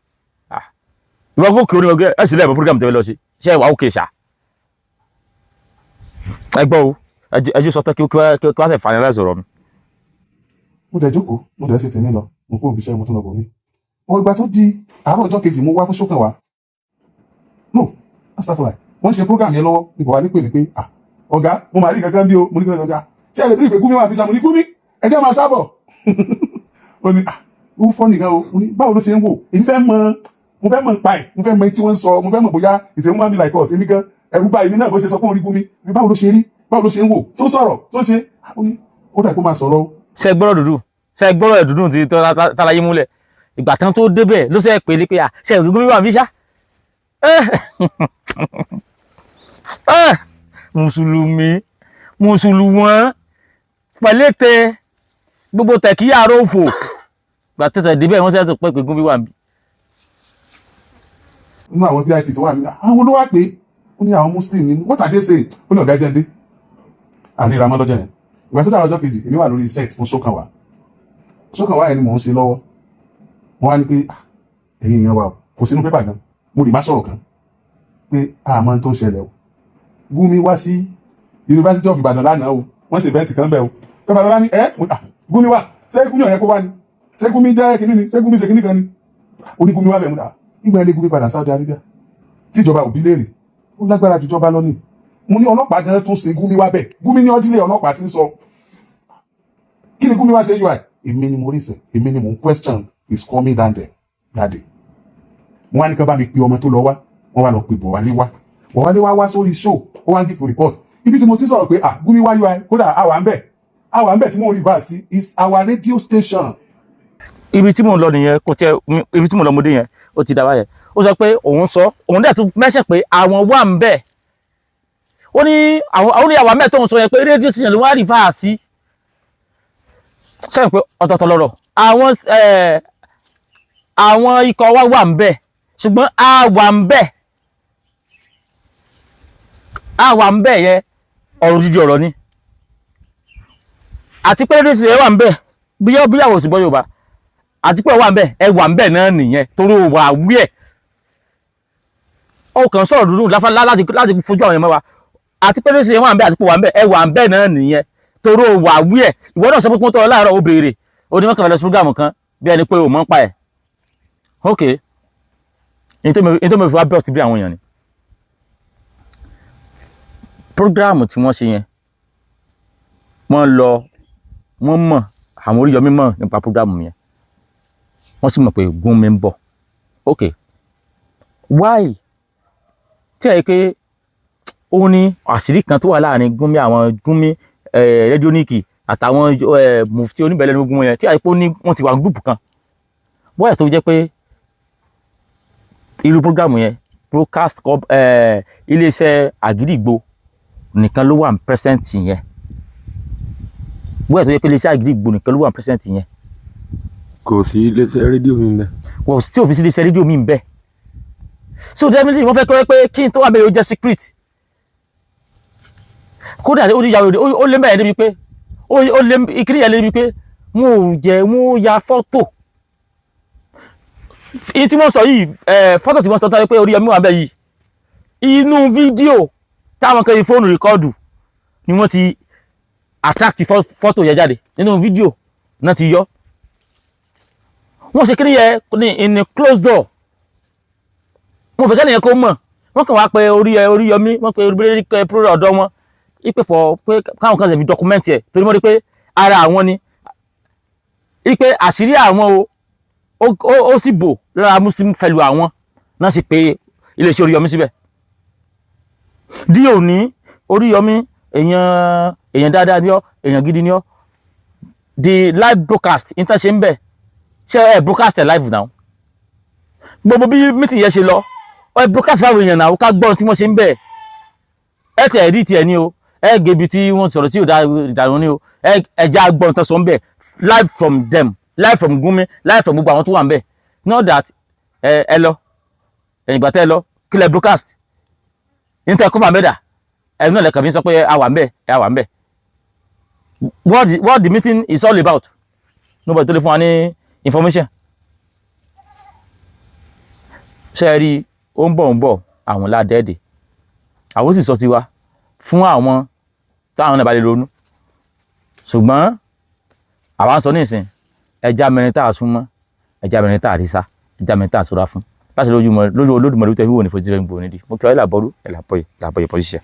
ìwọ kò kí orin ọgẹ́ ẹ̀ sì lẹ́ẹ̀mọ́ program tẹ́wẹ́ lọ sí ṣe ìwà òkè ṣá ẹgbọ́ o ẹjú sọ tán kí wá sẹ̀ finalize ọ̀rọ̀ mi. Mo dẹ̀ jókòó mo dẹ̀ sì tèmi lọ mo kó ibiṣẹ́ mo tún lọ bọ̀ mí. Wọ́n ìgbà tó di àárọ̀ ọjọ́ kejì mo wá fún ṣókàn wa no astafurlah wọ́n ṣe program yẹn lọ́wọ́ nípa wa nípele pé ọ̀gá mo máa rí kankan bí o mo ní kankan ọ̀gá ṣé ẹ lè bí ìpè Gumi wà bí sa mo ní Gumi ẹjẹ́ máa sábọ̀ ó ní ó fọ́ nìkan o mo ní báwo ló ṣe ń wò èmi fẹ́ mọ̀ nípa ẹ̀ mo fẹ́ mọ̀ tí wọ́n ń sọ mo fẹ́ mọ̀ bóyá ìṣèlú máa ń bí like us èmi gan ẹ̀rù báyìí ní náà bó ṣe sọ pé òun rí Gumi báwo ló ṣe rí báwo ló ṣe ń wò tó sọ̀rọ̀ tó ṣe ó dà kó máa sọ̀rọ̀ o. ṣe gbọ́rọ̀ dúdú ti tàlàyé múlẹ̀ ìgbà tán tó débẹ̀ ló ṣe pé lé pé ṣe Gumi wà bí ṣá mùsùlùmọ́ pẹ̀lẹ́tẹ̀ gbogbo tẹ̀kíyà rófò gbà tẹ̀tẹ̀ débẹ̀ wọ́n sẹ́tọ̀ pé Gúnmi wà níbí. nínú àwọn VIP tó wà mí àwọn olówó pé ó ní àwọn muslim ní what are they saying ó ní ọ̀gá jẹ́ndé àríra mọ́ lọ́jọ́ yẹn ìgbà tó dára ọjọ́ kejì èmi wà lórí set fún Sókànwá ẹni mò ń ṣe lọ́wọ́ wọ́n wá ní pé ẹ̀yin ìyẹn wa kò sínú pépà gan mo rí má sọ̀rọ̀ kan pé àmọ́ tó ń ṣẹlẹ̀ o Gúnmi wá sí University of Ibadan lánàá o wọ́n ṣe bẹ́ẹ̀tì kan bẹ́ẹ̀ o pépà lọ́la ní Gúnmi wá ṣé Gúnmi ọ̀yẹ́ kó wá ni ṣé Gúnmi jẹ́ kinní ni ṣé Gúnmi ṣe kinní kan ni ó ní Gúnmi wá bẹ̀ mú dà nígbà ilé Gúnmi padà Saudi Arabia tíjọba òbí léèrè ó lágbára jùjọba lọ ní mo ní ọlọ́pàá gan tún ṣe Gúnmi wá bẹ̀ Gúnmi ní ọdílé ọlọ́pàá ti ń sọ kí ni Gúnmi wá ṣe UI èmi ni mo rí sẹ èmi ni mo ń question is coming down there jáde mo wá ní ká bá mi pe ọmọ tó lọ wá wọ́n wá lọ pe Bọ̀wálé wá sórí show ó wá ń give report ibi tí mo ti sọ̀rọ̀ pé Gúnmi wá UI kódà àwa ń bẹ̀ tí mo rí bá sí is our radio station. Ibi tí mò ń lọ nìyẹn kò tiẹ̀ ibi tí mò ń lọ mọdé yẹn ó ti dàbá yẹn ó sọ pé òun dẹ̀ tún mẹ́sẹ̀ pé àwọn wà ń bẹ̀ ó ní àwa ń bẹ̀ tó ń sọ yẹn pé rédíò station ló wá rí fáà sí sẹ́yìn pé ọ̀tọ̀ọ̀tọ̀ lọ́rọ̀ àwọn ikọ̀ wa wà ń bẹ̀ ṣùgbọ́n a wà ń bẹ̀ yẹn ọ̀rọ̀ dídí ọ̀rọ̀ ni àti pé rédíò station wà ń bẹ̀ bíyàwó òsìgbọ́ Yorùbá àti pé wà ń bẹ̀ ẹ wà ń bẹ̀ náà nìyẹn torí ó wà wí ẹ̀ ó kàn sọ̀rọ̀ dúdú láti fojú àwọn ẹ̀mọ́ wa àti pé rédíò station wà ń bẹ̀ àti pé wà ń bẹ̀ ẹ wà ń bẹ̀ náà nìyẹn torí ó wà wí ẹ̀ ìwọ náà sọ pé kí wọ́n tọrọ láàárọ̀ ó béèrè ó ní wọ́n kàn fẹ́ lọ sí program kan bí ẹni pé ò mọ̀ ń pa ẹ̀ ok ní tó mọ̀ fi wá bẹ́ẹ̀ ti bí àwọn èèyàn ni program tí wọ́n ṣe yẹn wọ́n mọ̀ àwọn Oríyọmí mọ̀ nípa program yẹn wọ́n sì mọ̀ pé Gúnmi ń bọ̀ ok why tí ẹ̀ pé ó ní àṣírí kan tó wà láàrin Gúnmi Rédíóníkì àtàwọn mufti oníbẹ̀lẹ̀ ní gbogbo yẹn tí àìpó ní wọ́n ti wà ní gúùpù kan bọ́yà tó jẹ́ pé irú prógrámù yẹn broadcast iléeṣẹ́ Àgídìgbo nìkan ló wà ní present yẹn bọ́yà tó jẹ́ pé iléeṣẹ́ Àgídìgbo nìkan ló wà ní present yẹn kò sí iléeṣẹ́ rédíò mi ń bẹ. kò sí òfin sí iléeṣẹ́ rédíò mi ń bẹ so definitely wọ́n fẹ́ kọ́ pé kí n tó wà mẹ́rin ó jẹ́ secret kódà ó ní ìyàwó ó lé mẹ́rin débi pé ó lé ìkíní yẹn débi pé wọ́n ya fọ́tò èyí tí wọ́n sọ yìí fọ́tò tí wọ́n sọ tán pé Oríyọmí wà ń bẹ yìí inú fídíò táwọn kan yìí fóònù rìkọ́ọ̀dù ni wọ́n ti attract fọ́tò yẹn jáde nínú fídíò náà ti yọ wọ́n ṣe kíní yẹn ní in a closed door wọ́n fẹ́ kẹ́ni yẹn kó mọ̀ wọ́n kàn wá pé Oríyọmí wọ́n pe orílẹ̀-èdè pro ọ̀dọ́ wọn ipe fọ pé káwọn kan ṣe fi dọkumẹ́ntì ẹ̀ torí mo rí pé ara àwọn ni ipe àṣírí àwọn ó sì bò lára muslim fellow àwọn náà sì pé iléeṣẹ́ Oríyọmí síbẹ̀ dí òní Oríyọmí èèyàn dáadáa ni ọ́ èèyàn gidi ni ọ́ the live broadcast intanṣe ń bẹ̀ ṣe ẹ̀ broadcast ẹ̀ live now gbogbo bí meeting yẹn ṣe lọ ẹ̀ broadcast fáwọn èèyàn náà ká gbọ́n tí wọ́n ṣe ń bẹ̀ ẹ̀ tẹ̀ ẹ̀dí tiẹ̀ ni o ẹ̀ gẹ̀bi tí wọ́n sọ̀rọ̀ tí ò dàrú ni o ẹ̀já gbọ́n tán sọ ń bẹ̀ live from them live from Gúnmi live from gbogbo àwọn tó wà ń bẹ̀ not that ẹ lọ ẹ̀yìn ìgbà tẹ́ ẹ lọ kílẹ̀ broadcast ní tẹ́ kọ́fà mẹ́dà ẹ̀rù náà lẹ́kàn fi sọ pé a wà ń bẹ̀ ẹ wà ń bẹ̀ what the meeting is all about nobody tó lè fún wa ní information ṣe rí ó ń bọ̀ àwọn ládẹ́ẹ̀dẹ̀ àwọn sì sọ ti wa fún àwọn táwọn náà bá lè ronú ṣùgbọ́n àwa ń sọ ní ìsìn ẹja mẹ́rin tá a súnmọ́ ẹja mẹ́rin tá a rí sá ẹja mẹ́rin tá a sọ́ra fún láti lójú Olódùmarè tó fi wò ní fojú rẹ̀ ń gbò nídìí mo kí ọ ẹ̀ làbọ́rú ẹ̀ làbọ̀yẹ̀ pọ̀ ṣiṣẹ́.